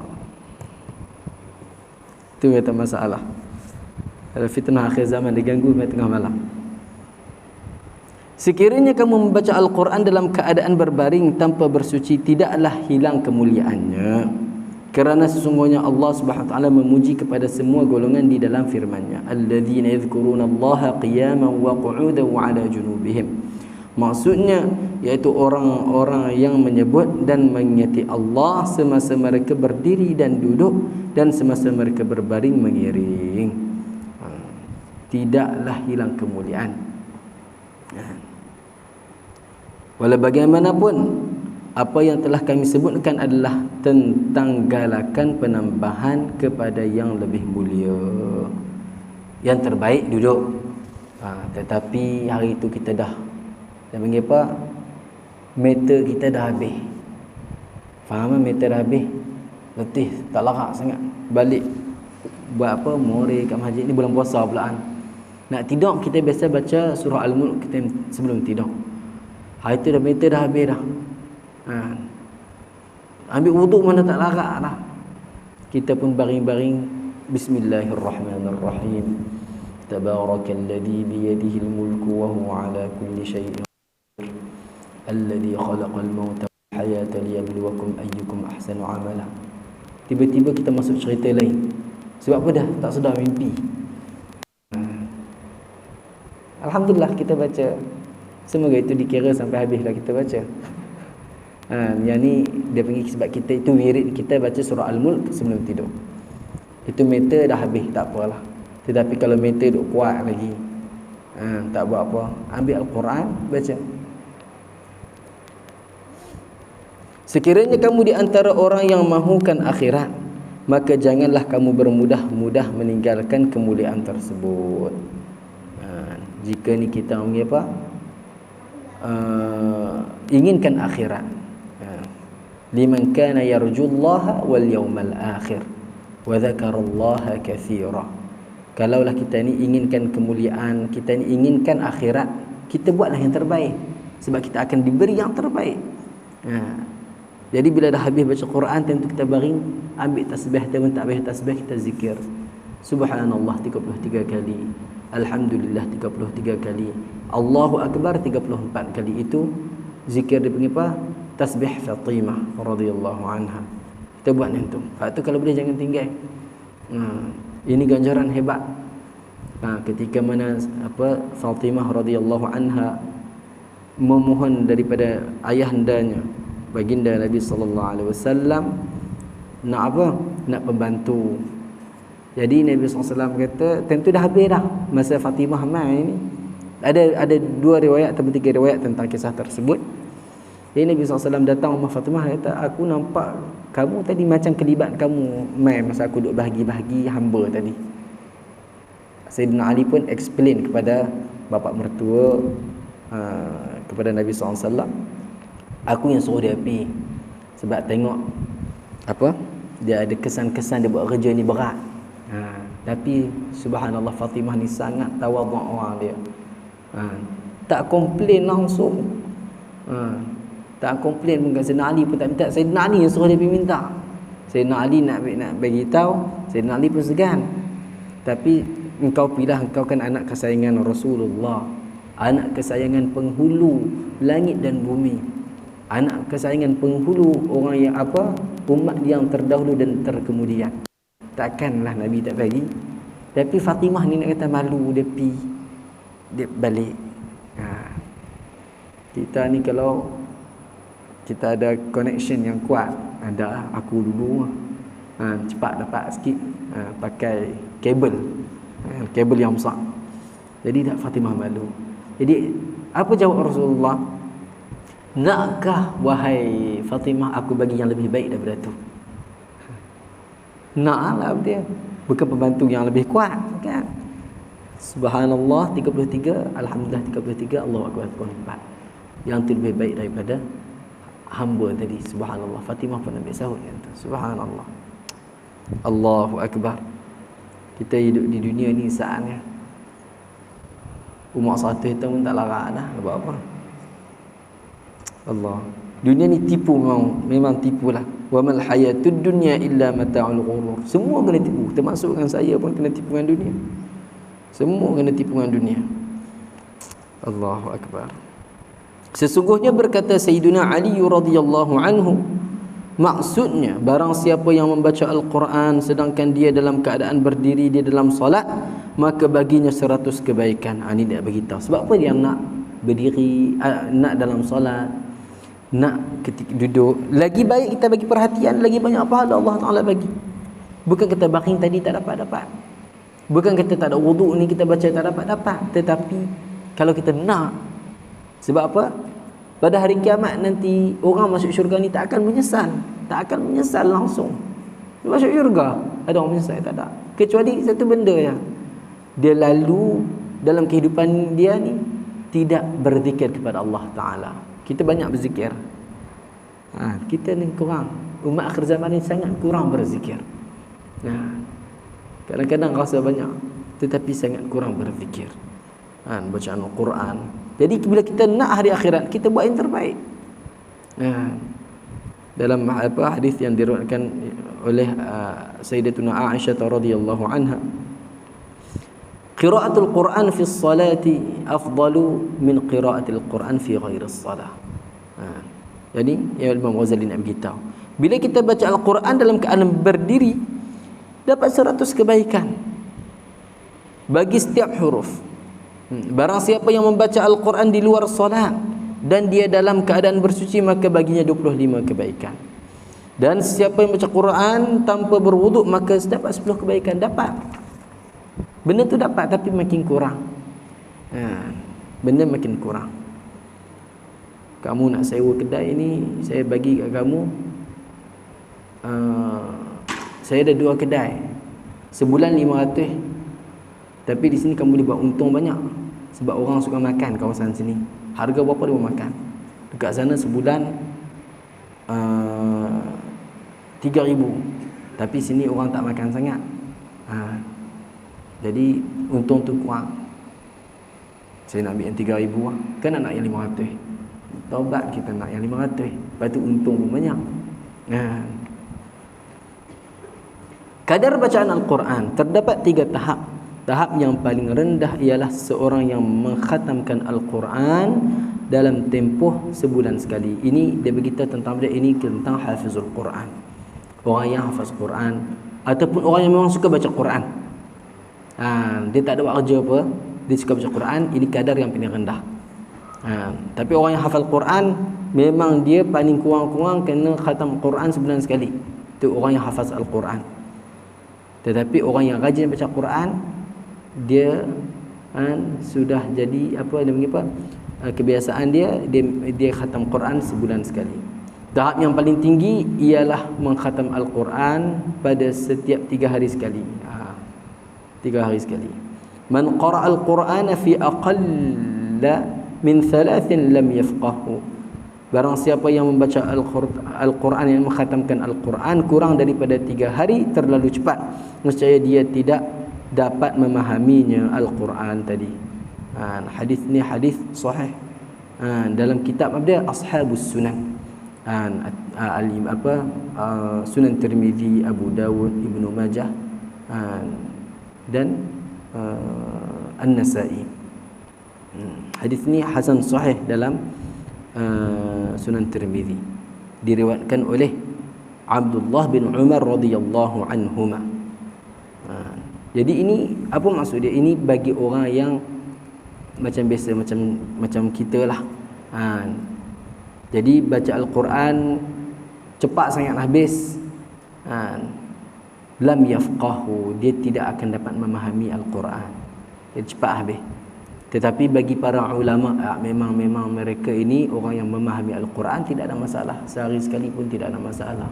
Itu kata masalah. Ada fitnah akhir zaman, diganggu main tengah malam. Sekiranya kamu membaca Al-Quran dalam keadaan berbaring tanpa bersuci, tidaklah hilang kemuliaannya. Kerana sesungguhnya Allah Subhanahu wa taala memuji kepada semua golongan di dalam firman-Nya, alladzina yadhkuruna Allaha qiyaman wa qu'udan wa 'ala junubihim. Maksudnya iaitu orang-orang yang menyebut dan mengingati Allah semasa mereka berdiri dan duduk dan semasa mereka berbaring mengiring. Tidaklah hilang kemuliaan. Walau bagaimanapun, apa yang telah kami sebutkan adalah tentang galakan penambahan kepada yang lebih mulia. Yang terbaik duduk. Tetapi hari itu kita dah panggil apa? Meter kita dah habis. Faham kan? Meter dah habis. Letih, tak larat sangat. Balik buat apa? More kat masjid ni bulan puasa pula kan. Nak tidur kita biasa baca surah Al-Mulk kita sebelum tidur. Hari tu dah meter dah habis dah. Ambil wuduk mana tak larat dah. Kita pun baring-baring, Bismillahirrahmanirrahim. Tabarakalladzi biyadihi al-mulku wa huwa ala kulli syai'in qadir. Alladzi khalaqal mauta wal hayata liyabluwakum ayyukum ahsanu amala. Tiba-tiba kita masuk cerita lain. Sebab apa dah tak sedar mimpi. Alhamdulillah kita baca. Semoga itu dikira sampai habislah kita baca. Yang ni dia panggil sebab kita itu wirid kita baca surah Al-Mulk sebelum tidur. Itu meter dah habis, tak apalah. Tetapi kalau meter duk kuat lagi, tak buat apa, ambil Al-Quran baca. Sekiranya kamu di antara orang yang mahukan akhirat, maka janganlah kamu bermudah-mudah meninggalkan kemuliaan tersebut. Jika ni kita panggil apa? Inginkan akhirat. liman kana yarjullaha wal yawmal akhir wa dzakarallaha katsira. Kalaulah kita ni inginkan kemuliaan, kita ni inginkan akhirat, kita buatlah yang terbaik, sebab kita akan diberi yang terbaik. Jadi bila dah habis baca Quran, tentu kita baring, ambil tasbih, ataupun tak ambil tasbih, kita zikir Subhanallah 33 kali, Alhamdulillah 33 kali, Allahu Akbar 34 kali. Itu zikir dipanggil apa? Tasbih Fatimah radhiyallahu anha. Kita buat yang tu. Hak tu kalau boleh jangan tinggal. Ini ganjaran hebat. Ketika mana Fatimah radhiyallahu anha memohon daripada ayahandanya, baginda Nabi sallallahu alaihi wasallam, nak apa? Nak pembantu. Jadi Nabi SAW kata, tentu dah habis dah masa Fatimah mai ni. Ada 2 riwayat atau 3 riwayat tentang kisah tersebut. Jadi Nabi SAW datang rumah Fatimah, kata, aku nampak kamu tadi macam kelibat kamu mai masa aku duk bahagi-bahagi hamba tadi. Sayyidina Ali pun explain kepada bapa mertua, kepada Nabi SAW, aku yang suruh dia pergi sebab tengok dia ada kesan-kesan dia buat kerja ni berat. Tapi subhanallah, Fatimah ni sangat tawadhu' orang dia. Tak komplain langsung. Tak komplain pun. Sayyidina Ali pun tak minta, Sayyidina Ali yang suruh dia pergi minta. Sayyidina Ali nak bagi tahu, Sayyidina Ali pun segan. Tapi engkau pilih, engkau kan anak kesayangan Rasulullah, anak kesayangan penghulu langit dan bumi, anak kesayangan penghulu orang yang umat yang terdahulu dan terkemudian. Takkanlah Nabi tak bagi. Tapi Fatimah ni nak kata malu, dia pi, dia balik. Kita ni kalau kita ada connection yang kuat, ada aku dulu cepat dapat sikit, pakai kabel yang besar. Jadi tak Fatimah malu. Jadi apa jawab Rasulullah? Nakkah wahai Fatimah aku bagi yang lebih baik daripada tu? Naklah dia. Bukan pembantu yang lebih kuat kan? Subhanallah 33, Alhamdulillah 33, Allahu Akbar 34. Yang tu lebih baik daripada hamba tadi. Subhanallah. Fatimah pun ambil sahut kan tu. Subhanallah. Allahu Akbar. Kita hidup di dunia ni saatnya umur 100 tahun pun tak larat dah. Buat apa? Allah. Dunia ni tipu, memang tipulah. Wa mal hayatud dunya illa mata'ul ghurur. Semua kena tipu, termasuk dengan saya pun kena tipu dengan dunia. Semua kena tipu dengan dunia. Allahu Akbar. Sesungguhnya berkata Sayyidina Ali radhiyallahu anhu, maksudnya barang siapa yang membaca Al-Quran sedangkan dia dalam keadaan berdiri, dia dalam solat, maka baginya 100 kebaikan. Ini dia beritahu. Sebab apa dia nak berdiri, nak dalam solat, nak ketika duduk. Lagi baik kita bagi perhatian, lagi banyak pahala Allah Ta'ala bagi. Bukan kita baring tadi tak dapat. Bukan kita tak ada wuduk ni kita baca tak dapat. Tetapi kalau kita nak, sebab apa? Pada hari kiamat nanti orang masuk syurga ni tak akan menyesal. Tak akan menyesal langsung. Dia masuk syurga, ada orang menyesal? Tak ada. Kecuali satu benda yang dia lalu dalam kehidupan dia ni tidak berzikir kepada Allah Ta'ala. Kita banyak berzikir. Kita ni kurang. Umat akhir zaman ni sangat kurang berzikir. Kadang-kadang rasa banyak, tetapi sangat kurang berzikir. Bacaan Al-Quran. Jadi bila kita nak hari akhirat, kita buat yang terbaik. Dalam hadis yang diriwayatkan oleh Sayyidatuna Aisyah radhiyallahu anha, qiraatul Quran fi sholati afdalu min qiraatil Quran fi ghairi shalah. Jadi Imam Ghazali nak beritahu, bila kita baca Al-Quran dalam keadaan berdiri, dapat 100 kebaikan bagi setiap huruf. Barang siapa yang membaca Al-Quran di luar solat dan dia dalam keadaan bersuci, maka baginya 25 kebaikan. Dan siapa yang baca Quran tanpa berwuduk, maka dapat 10 kebaikan. Dapat. Benda tu dapat, tapi makin kurang. Benda makin kurang. Kamu nak sewa kedai ni, saya bagi kat kamu, saya ada 2 kedai, sebulan 500, tapi di sini kamu boleh buat untung banyak, sebab orang suka makan kawasan sini. Harga berapa dia makan? Dekat sana sebulan 3,000, tapi sini orang tak makan sangat, jadi untung tu kurang. Saya nak ambil yang 3,000 lah, kan nak yang 500. Taubat kita nak yang 500, lepas tu untung pun banyak. Kadar bacaan Al-Quran terdapat 3 tahap. Tahap yang paling rendah ialah seorang yang mengkhatamkan Al-Quran dalam tempoh sebulan sekali. Ini dia beritahu tentang ini tentang hafizul Quran, orang yang hafaz Quran ataupun orang yang memang suka baca Quran. Dia tak ada buat kerja apa, dia suka baca Quran. Ini kadar yang paling rendah. Tapi orang yang hafal Quran memang dia paling kurang-kurang kena khatam Quran sebulan sekali. Itu orang yang hafaz Al-Quran. Tetapi orang yang rajin baca Quran, dia sudah jadi apa dia panggil apa, kebiasaan dia khatam Quran sebulan sekali. Tahap yang paling tinggi ialah mengkhatam Al-Quran pada setiap 3 hari sekali. 3 hari sekali. Man qara'a al-Qur'ana fi aqalla min 3 lam yafqahu. Barang siapa yang membaca Al-Quran, yang mengkhatamkan Al-Quran kurang daripada 3 hari, terlalu cepat, nescaya dia tidak dapat memahaminya Al-Quran tadi. Hadis ni hadis sahih dalam kitab apa, Ashabus Sunan, Sunan Tirmizi, Abu Dawud, Ibnu Majah dan An-Nasa'i. Hadis ni hasan sahih dalam Sunan Tirmizi, diriwayatkan oleh Abdullah bin Umar radhiyallahu anhuma. Jadi ini apa maksud dia? Ini bagi orang yang macam biasa, macam kita lah. Jadi baca Al-Quran cepat sangat habis, lam yafqahu, dia tidak akan dapat memahami Al-Quran, dia cepat habis. Tetapi bagi para ulama, memang mereka ini orang yang memahami Al-Quran, tidak ada masalah, sehari sekali pun tidak ada masalah.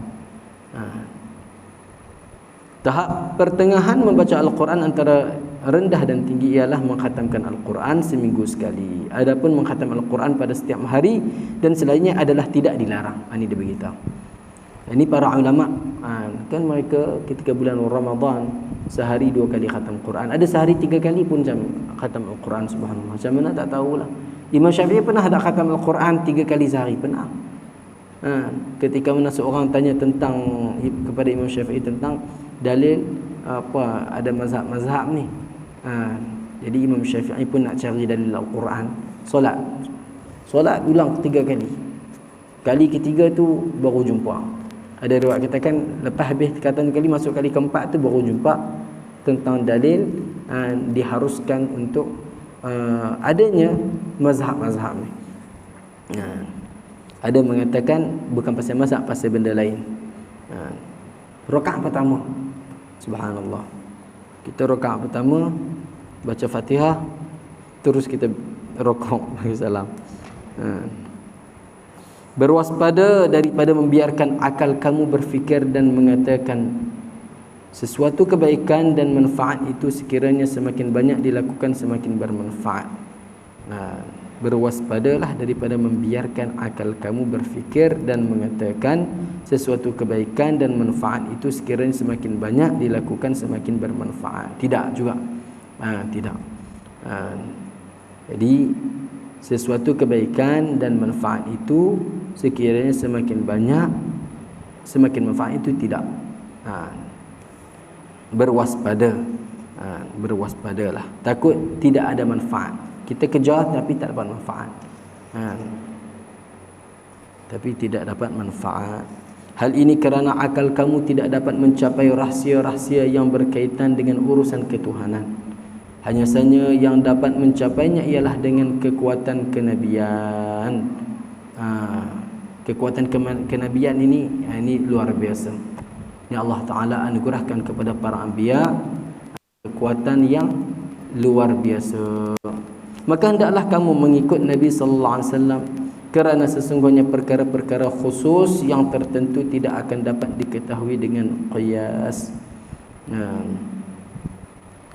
Tahap pertengahan membaca Al-Quran antara rendah dan tinggi ialah mengkhatamkan Al-Quran seminggu sekali. Adapun mengkhatam Al-Quran pada setiap hari dan selainnya adalah tidak dilarang. Ini dia beritahu. Ini para ulama, kan mereka ketika bulan Ramadan sehari 2 kali khatam Quran, ada sehari 3 kali pun macam khatam Al-Quran. Subhanallah, macam mana tak tahulah. Imam Syafi'i pernah ada khatam Al-Quran 3 kali sehari, pernah. Ketika mana seorang tanya tentang kepada Imam Syafi'i tentang dalil apa, ada mazhab-mazhab ni, jadi Imam Syafi'i pun nak cari dalil Al-Quran. Solat ulang 3 kali. Kali ketiga tu baru jumpa. Ada riwayat katakan lepas habis khatam kali, masuk kali keempat tu baru jumpa tentang dalil diharuskan untuk adanya mazhab-mazhab ni. Ada mengatakan bukan pasal mazhab, pasal benda lain. Rakaat pertama, subhanallah, kita rakaat pertama baca Fatihah, terus kita rukuk bagi salam. Berwaspada daripada membiarkan akal kamu berfikir dan mengatakan sesuatu kebaikan dan manfaat itu sekiranya semakin banyak dilakukan semakin bermanfaat. Berwaspadalah daripada membiarkan akal kamu berfikir dan mengatakan sesuatu kebaikan dan manfaat itu sekiranya semakin banyak dilakukan semakin bermanfaat. Tidak juga. Tidak. Jadi sesuatu kebaikan dan manfaat itu sekiranya semakin banyak semakin manfaat itu tidak. Berwaspadalah, takut tidak ada manfaat. Kita kejar tapi tak dapat manfaat. Tapi tidak dapat manfaat. Hal ini kerana akal kamu tidak dapat mencapai rahsia-rahsia yang berkaitan dengan urusan ketuhanan. Hanya saja yang dapat mencapainya ialah dengan kekuatan kenabian. Kekuatan kenabian ini luar biasa. Ini Allah Ta'ala anugerahkan kepada para anbiya kekuatan yang luar biasa. Maka hendaklah kamu mengikut Nabi sallallahu alaihi wasallam, kerana sesungguhnya perkara-perkara khusus yang tertentu tidak akan dapat diketahui dengan qiyas.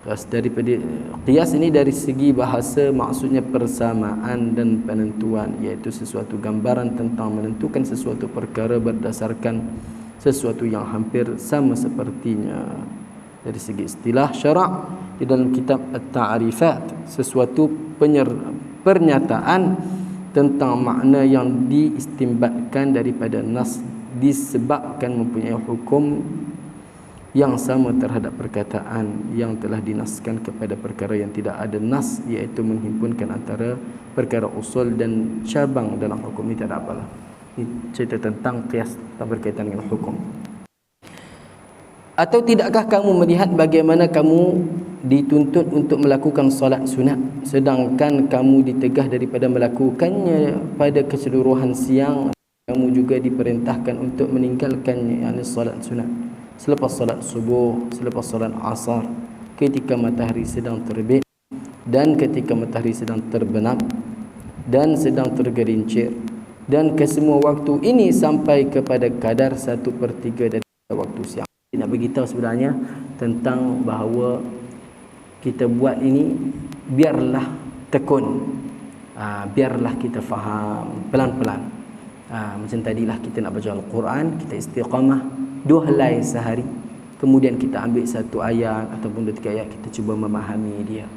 Daripada qiyas ini dari segi bahasa maksudnya persamaan dan penentuan, iaitu sesuatu gambaran tentang menentukan sesuatu perkara berdasarkan sesuatu yang hampir sama sepertinya. Dari segi istilah syarak di dalam kitab At-Ta'rifat, sesuatu pernyataan tentang makna yang diistimbatkan daripada nas disebabkan mempunyai hukum yang sama terhadap perkataan yang telah dinaskan kepada perkara yang tidak ada nas, iaitu menghimpunkan antara perkara usul dan cabang dalam hukum. Ini tak ada apalah. Ini cerita tentang qiyas berkaitan dengan hukum. Atau tidakkah kamu melihat bagaimana kamu dituntut untuk melakukan solat sunat, sedangkan kamu ditegah daripada melakukannya pada keseluruhan siang? Kamu juga diperintahkan untuk meninggalkannya, yakni solat sunat, selepas solat subuh, selepas solat asar, ketika matahari sedang terbit dan ketika matahari sedang terbenam dan sedang tergelincir, dan kesemua waktu ini sampai kepada kadar 1/3 dari waktu siang. Nak beritahu sebenarnya tentang bahawa kita buat ini biarlah tekun, biarlah kita faham pelan-pelan. Macam tadilah kita nak baca Al-Quran, kita istiqamah 2 helai sehari, kemudian kita ambil 1 ayat ataupun 2-3 ayat, kita cuba memahami dia,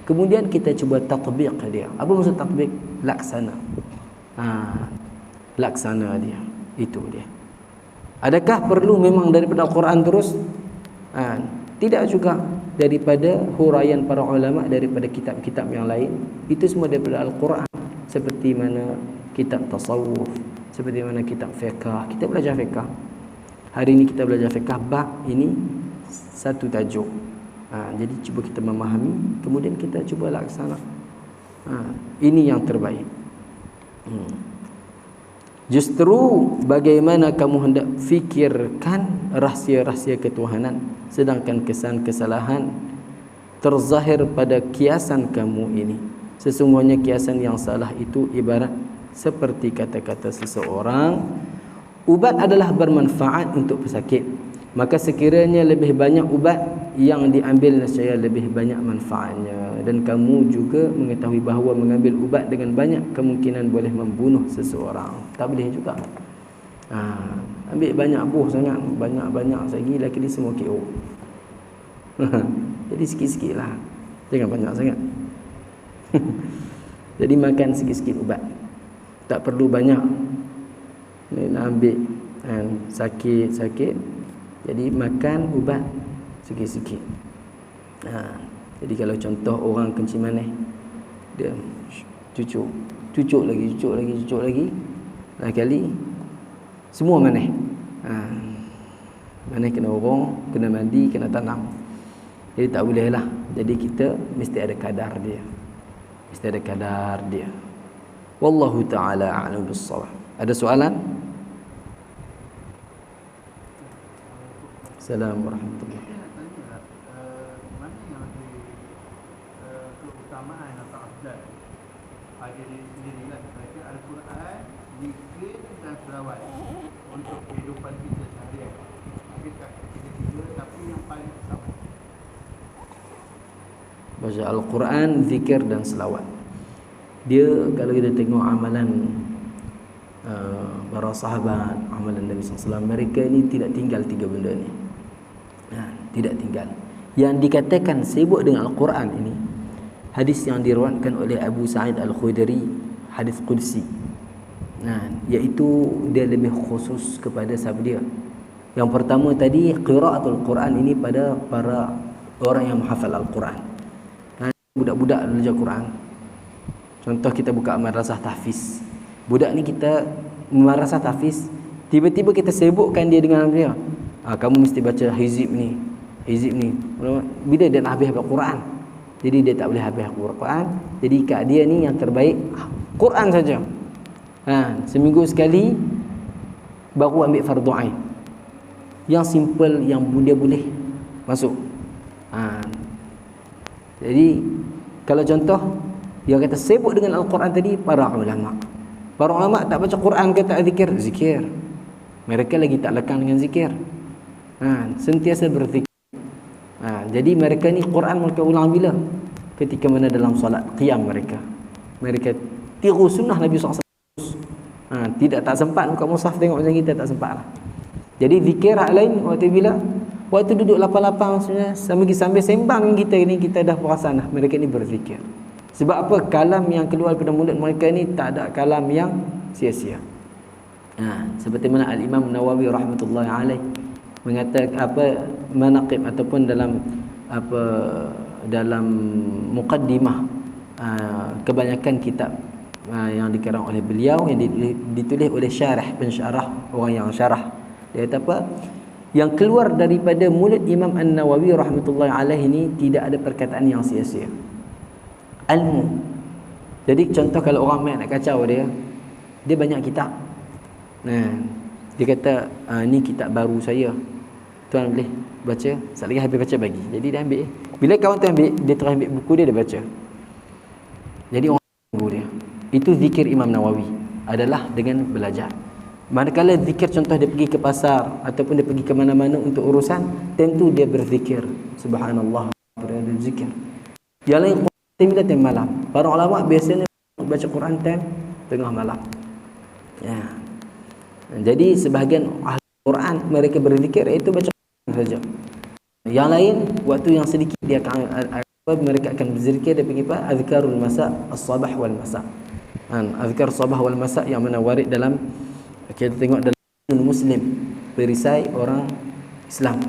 kemudian kita cuba tatbiq dia. Apa maksud tatbiq? Laksana. Laksana dia, itu dia. Adakah perlu memang daripada Al-Quran terus? Tidak juga. Daripada huraian para ulama, daripada kitab-kitab yang lain, itu semua daripada Al-Quran. Seperti mana kitab tasawuf, seperti mana kitab fiqh. Kita belajar fiqh. Hari ini kita belajar fiqh, bab ini 1 tajuk. Jadi cuba kita memahami, kemudian kita cuba laksana. Ini yang terbaik. Justru bagaimana kamu hendak fikirkan rahsia-rahsia ketuhanan, sedangkan kesan kesalahan terzahir pada kiasan kamu ini. Sesungguhnya kiasan yang salah itu ibarat seperti kata-kata seseorang, ubat adalah bermanfaat untuk pesakit, maka sekiranya lebih banyak ubat yang diambil, nescaya lebih banyak manfaatnya. Dan kamu juga mengetahui bahawa mengambil ubat dengan banyak kemungkinan boleh membunuh seseorang. Tak boleh juga. Ambil banyak buah sangat, banyak-banyak lagi lagi dia semua KO. Jadi sikit-sikit lah, jangan banyak sangat. Jadi makan sikit-sikit ubat, tak perlu banyak. Nak ambil sakit-sakit, jadi makan ubat sikit-sikit. Jadi kalau contoh orang kencing manis, dia cucuk lagi. Lain kali semua manis. Manis kena orang, kena mandi, kena tanam. Jadi tak boleh lah. Jadi kita mesti ada kadar dia. Wallahu ta'ala a'lam bis-shawab. Ada soalan? Assalamualaikum warahmatullahi wabarakatuh. Mana yang lebih keutamaan atau afdal pada diri sendirilah, baca Al-Quran, zikir dan selawat untuk kehidupan kita seharian? Adakah ketiga tapi yang paling utama? Baca Al-Quran, zikir dan selawat. Dia kalau kita tengok amalan para sahabat, amalan Nabi SAW, mereka ni tidak tinggal 3 benda ni. Tidak tinggal. Yang dikatakan sibuk dengan Al-Quran ini, hadis yang diriwayatkan oleh Abu Sa'id Al-Khudri, hadis qudsi. Iaitu dia lebih khusus kepada siapa dia. Yang pertama tadi, qiraatul Quran ini pada para orang yang menghafal Al-Quran. Budak-budak belajar Quran. Contoh kita buka madrasah tahfiz. Budak ni kita madrasah tahfiz, tiba-tiba kita sibukkan dia dengan dia. Kamu mesti baca hizib ni. Bila dia nak habis Al-Quran, jadi dia tak boleh habis Al-Quran. Jadi kat dia ni yang terbaik Quran saja. Seminggu sekali baru ambil fardu ain. Yang simple, yang dia boleh masuk. Jadi kalau contoh yang kata sibuk dengan Al-Quran tadi, para ulama. Para ulama tak baca Quran ke tak zikir? Zikir. Mereka lagi tak lekang dengan zikir. Sentiasa berzikir. Jadi mereka ni Quran mereka ulang bila? Ketika mana dalam solat qiyam mereka. Mereka tiru sunnah Nabi SAW. Tidak tak sempat buka mushaf tengok macam kita, tak sempat lah. Jadi zikir hak lain waktu bila? Waktu duduk lapang-lapang maksudnya sambil sembang dengan kita ni, kita dah perasan lah mereka ni berzikir. Sebab apa? Kalam yang keluar daripada mulut mereka ni tak ada kalam yang sia-sia. Seperti mana Al-Imam Nawawi rahmatullahi alaih mengatakan manaqib ataupun dalam muqaddimah kebanyakan kitab yang dikarang oleh beliau yang ditulis oleh pensyarah, orang yang syarah. Dia kata apa? Yang keluar daripada mulut Imam An-Nawawi rahmatullahi alaih ini tidak ada perkataan yang sia-sia. Ilmu. Jadi contoh kalau orang main nak kacau dia banyak kitab. Dia kata ni kitab baru saya. Tuan boleh baca, sekali lagi habis baca bagi. Jadi dia ambil. Bila kawan tu ambil, dia terus ambil buku dia baca. Jadi orang tunggu dia. Itu zikir Imam Nawawi adalah dengan belajar. Manakala zikir contoh dia pergi ke pasar ataupun dia pergi ke mana-mana untuk urusan, tentu dia berzikir subhanallah, berzikir. Yang lain bila time malam. Para ulama biasanya baca Quran time tengah malam. Jadi sebahagian ahli Quran mereka berzikir iaitu baca Quran saja. Yang lain waktu yang sedikit dia akan mereka akan berzikir, dia pergi apa? Azkarul masa, as-sabah wal masa. Azkar sabah wal masa yang mana warid dalam, kita tengok dalam Muslim, perisai orang Islam.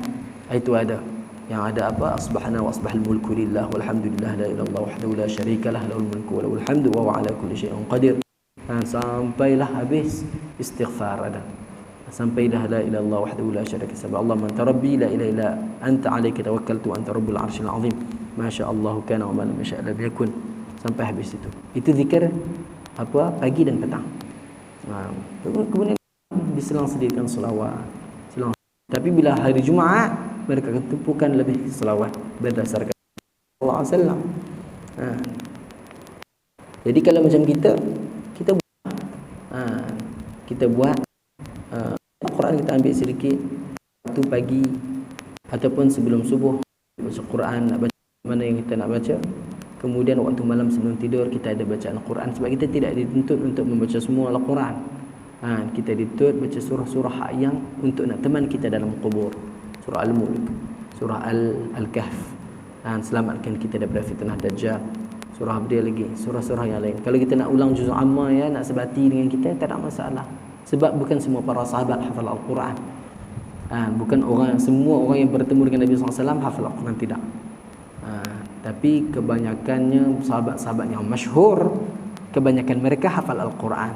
Itu ada yang ada apa? Asbahna wa asbahal mulku lillah walhamdulillah la ilaha illallah wahdahu la syarikalah lahul mulku wa lahul hamdu wa huwa ala kulli syai'in qadir. Sampailah habis istighfar ada. Sampai dah la ilaha illallah wahdahu la syarika lahu Allah man tarabbi la ilaha illa anta alayka tawakkaltu anta rabbul arsyil azim ma syaa Allah kana wa ma lam yasha' lam yakun. Sampai habis itu. Itu zikir pagi dan petang. Kemudian diselang sediakan selawat. Tapi bila hari Jumaat mereka tumpukan lebih selawat berdasarkan Allah sallallahu alaihi wasallam. Jadi kalau macam kita buat Al-Quran, kita ambil sedikit waktu pagi ataupun sebelum subuh baca Quran, nak baca mana yang kita nak baca. Kemudian waktu malam sebelum tidur kita ada bacaan Al-Quran, sebab kita tidak dituntut untuk membaca semua Al-Quran. Kita dituntut baca surah-surah yang untuk nak teman kita dalam kubur. Surah Al-Mulk, surah Al-Kahf, selamatkan kita daripada fitnah Dajjal. Surah dia lagi, surah-surah yang lain. Kalau kita nak ulang juz amma nak sebati dengan kita, tak ada masalah. Sebab bukan semua para sahabat hafal Al-Quran. Bukan semua orang yang bertemu dengan Nabi SAW hafal Al-Quran, tidak. Tapi kebanyakannya sahabat-sahabat yang masyhur, kebanyakan mereka hafal Al-Quran.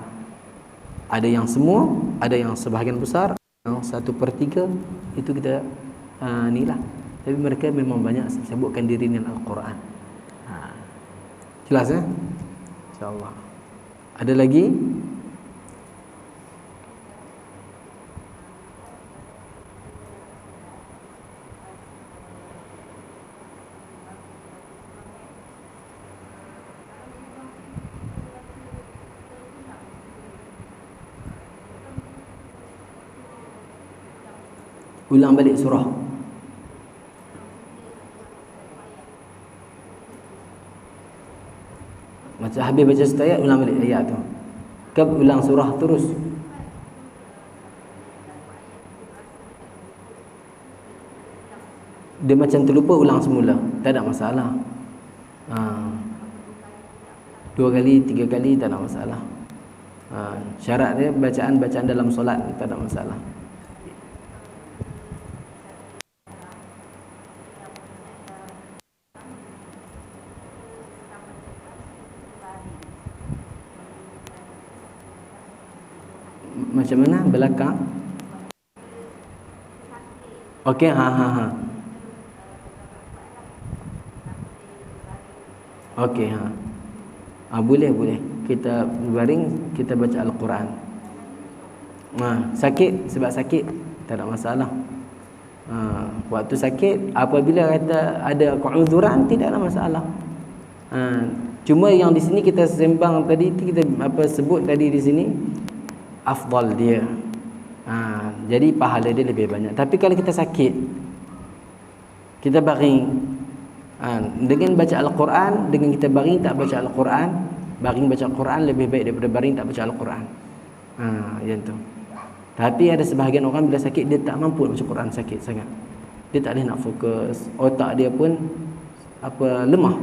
Ada yang semua, ada yang sebahagian besar, yang 1/3 itu kita inilah. Tapi mereka memang banyak sebutkan diri dengan Al-Quran. Jelas InsyaAllah. Ada lagi? Ulang balik surah. Macam habis baca satu ayat, ulang balik ayat tu. Ulang surah terus. Dia macam terlupa, ulang semula, tak ada masalah. 2 kali, 3 kali tak ada masalah. Syarat dia bacaan dalam solat tak ada masalah. Macam mana belakang? Okey, Okey, boleh. Kita baring, kita baca Al-Quran. Sakit, sebab sakit tak ada masalah. Waktu sakit, apabila kata ada keuzuran, tidak ada masalah. Cuma yang di sini kita sembang tadi, kita sebut tadi di sini afdal dia. Jadi pahala dia lebih banyak. Tapi kalau kita sakit, Kita baring. Dengan baca Al-Quran, dengan kita baring tak baca Al-Quran, baring baca Al-Quran lebih baik daripada baring tak baca Al-Quran. Yang tu. Tapi ada sebahagian orang bila sakit dia tak mampu baca Quran, sakit sangat. Dia tak boleh nak fokus, otak dia pun lemah.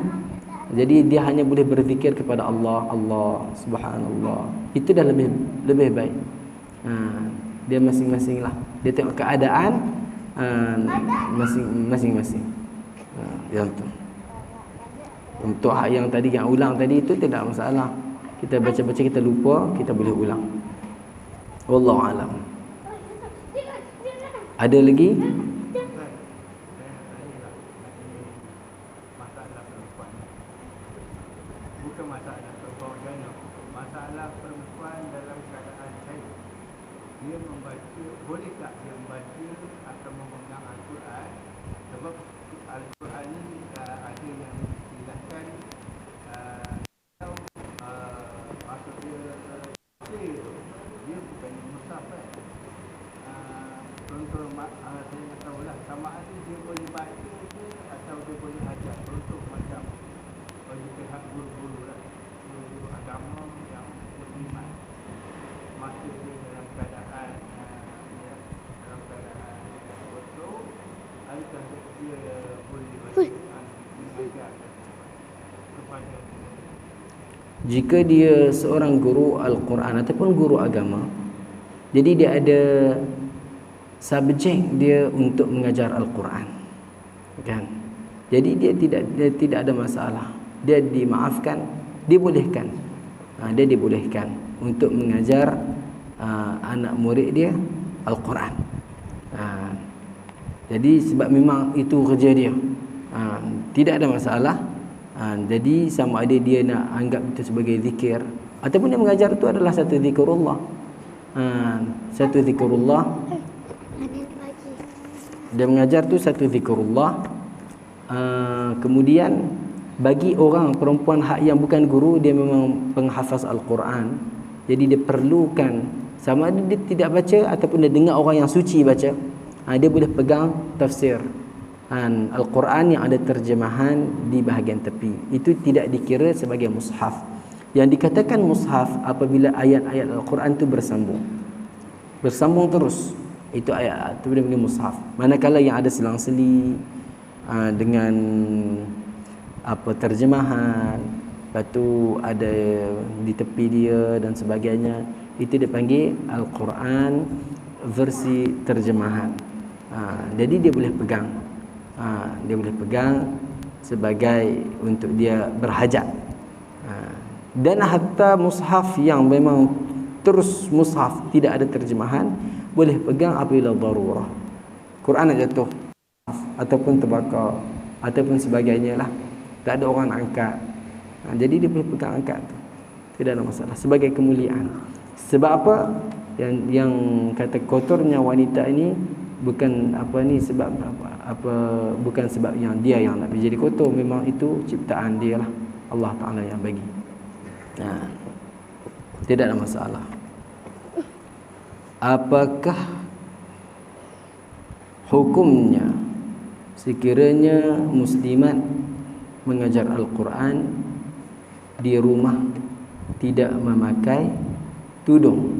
Jadi dia hanya boleh berzikir kepada Allah, Allah, Subhanallah. Itu dah lebih baik. Dia masing-masing lah. Dia tengok keadaan masing-masing. Yang tu. Untuk hak yang tadi yang ulang tadi itu tidak masalah. Kita baca-baca kita lupa, kita boleh ulang. Wallahu alam. Ada lagi? Masalah perempuan. Bukan masalah perempuan jana. Masalah perempuan dalam keadaan haid. Dia membaca, boleh tak dia membaca atau memegang Al-Quran? Sebab Al-Quran ni ada yang dijelaskan maksud dia bukan mushaf kan. Contoh saya tak tahulah sama ada dia boleh baca ke atau dia boleh ajar. Contoh macam bagi pihak guru-guru lah, guru agama yang muslimat, masa dia dalam keadaan kotor, adakah dia boleh mengajar kepada Jika dia seorang guru Al-Quran ataupun guru agama, jadi dia ada subjek dia untuk mengajar Al-Quran, kan? Jadi dia tidak ada masalah. Dia dimaafkan, dibolehkan. Dia dibolehkan untuk mengajar anak murid dia Al-Quran. Jadi sebab memang itu kerja dia. Tidak ada masalah. Jadi sama ada dia nak anggap itu sebagai zikir ataupun dia mengajar itu adalah satu zikrullah. Satu zikrullah. Dia mengajar tu satu zikrullah. Kemudian bagi orang perempuan hak yang bukan guru, dia memang penghafaz Al-Quran. Jadi dia perlukan, sama ada dia tidak baca ataupun dia dengar orang yang suci baca, dia boleh pegang tafsir Al-Quran yang ada terjemahan di bahagian tepi. Itu tidak dikira sebagai mushaf. Yang dikatakan mushaf apabila ayat-ayat Al-Quran itu bersambung terus. Itu ayat itu dia mushaf. Manakala yang ada selang-seli dengan terjemahan, lepas tu ada di tepi dia dan sebagainya, itu dipanggil Al-Quran versi terjemahan. Jadi dia boleh pegang. Dia boleh pegang sebagai untuk dia berhajat. Dan hatta mushaf yang memang terus mushaf tidak ada terjemahan, boleh pegang apabila darurah. Quran nak jatuh ataupun terbakar ataupun sebagainya lah, tak ada orang nak angkat. Jadi dia boleh pegang angkat tu, tidak ada masalah sebagai kemuliaan. Sebab apa? Yang kata kotornya wanita ini bukan sebab bukan sebab yang dia yang nak jadi kotor, memang itu ciptaan dia lah, Allah Ta'ala yang bagi. Tidak ada masalah. Apakah hukumnya sekiranya muslimat mengajar Al-Quran di rumah tidak memakai tudung,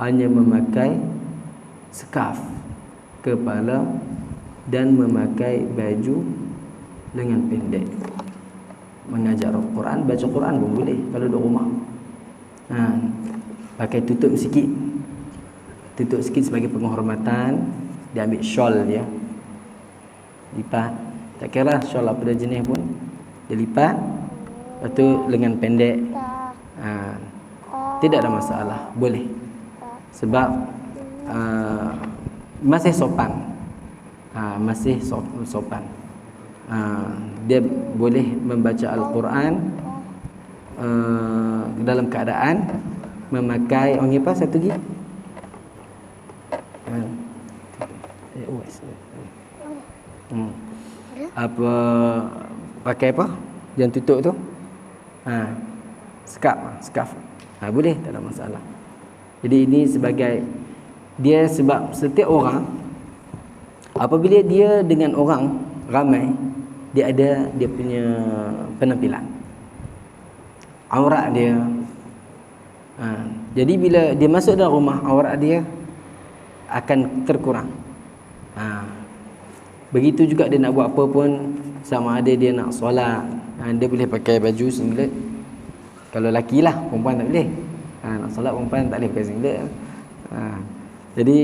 hanya memakai skaf kepala dan memakai baju lengan pendek, mengajar Al-Quran, baca Quran pun boleh kalau di rumah. Pakai tutup sikit sebagai penghormatan. Dia ambil shawl dia, lipat, tak kira shawl apa jenis pun, dia lipat, lepas tu lengan pendek. Tidak ada masalah, boleh. Sebab masih sopan. Masih sopan. Dia boleh membaca Al-Quran dalam keadaan memakai satu lagi pakai apa yang tutup tu, skaf. Boleh, tak ada masalah. Jadi ini sebagai dia, sebab setiap orang apabila dia dengan orang ramai, dia ada dia punya penampilan, aurat dia. Jadi bila dia masuk dalam rumah, aurat dia akan terkurang. Begitu juga dia nak buat apa pun, sama ada dia nak solat, dia boleh pakai baju singlet. Kalau lelaki lah, perempuan tak boleh. Nak solat perempuan tak boleh pakai singlet. Jadi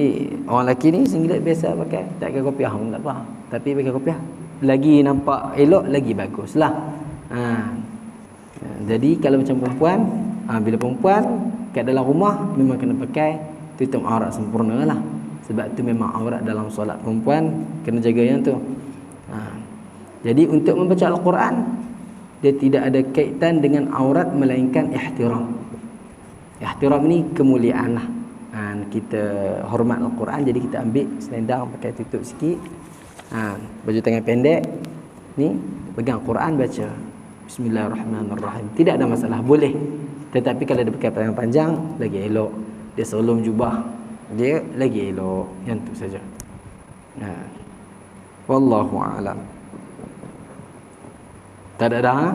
orang lelaki ni singlet biasa pakai, tak pakai kopiah pun tak apa. Tapi pakai kopiah lagi nampak elok, lagi baguslah. Jadi kalau macam perempuan, bila perempuan kat dalam rumah memang kena pakai tutup aurat sempurna lah. Sebab tu memang aurat dalam solat perempuan, kena jaga yang tu. Jadi untuk membaca Al-Quran, dia tidak ada kaitan dengan aurat melainkan ihtiram. Ihtiram ni kemuliaan lah. Kita hormat Al-Quran, jadi kita ambil selendang pakai tutup sikit. Baju tangan pendek ni pegang Quran, baca Bismillahirrahmanirrahim. Tidak ada masalah, boleh. Tetapi kalau dia pakai tangan panjang, lagi elok. Dia serlum jubah, dia lagi elok. Yang tu saja. Wallahu a'lam. Tak ada dah?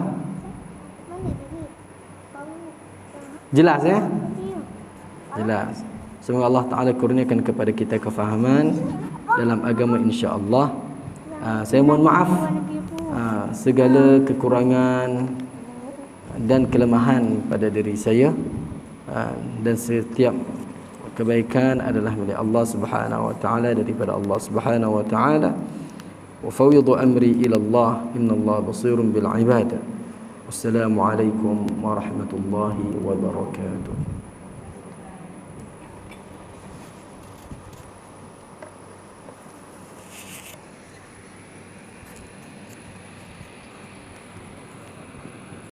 Jelas ya? Jelas. Semoga Allah Ta'ala kurniakan kepada kita kefahaman dalam agama, insya-Allah. Saya mohon maaf segala kekurangan dan kelemahan pada diri saya, dan setiap kebaikan adalah milik Allah Subhanahu wa taala, daripada Allah Subhanahu wa taala. Wa fawwidu amri ila Allah, innallaha basirun bil ibad. Wassalamu alaikum warahmatullahi wabarakatuh.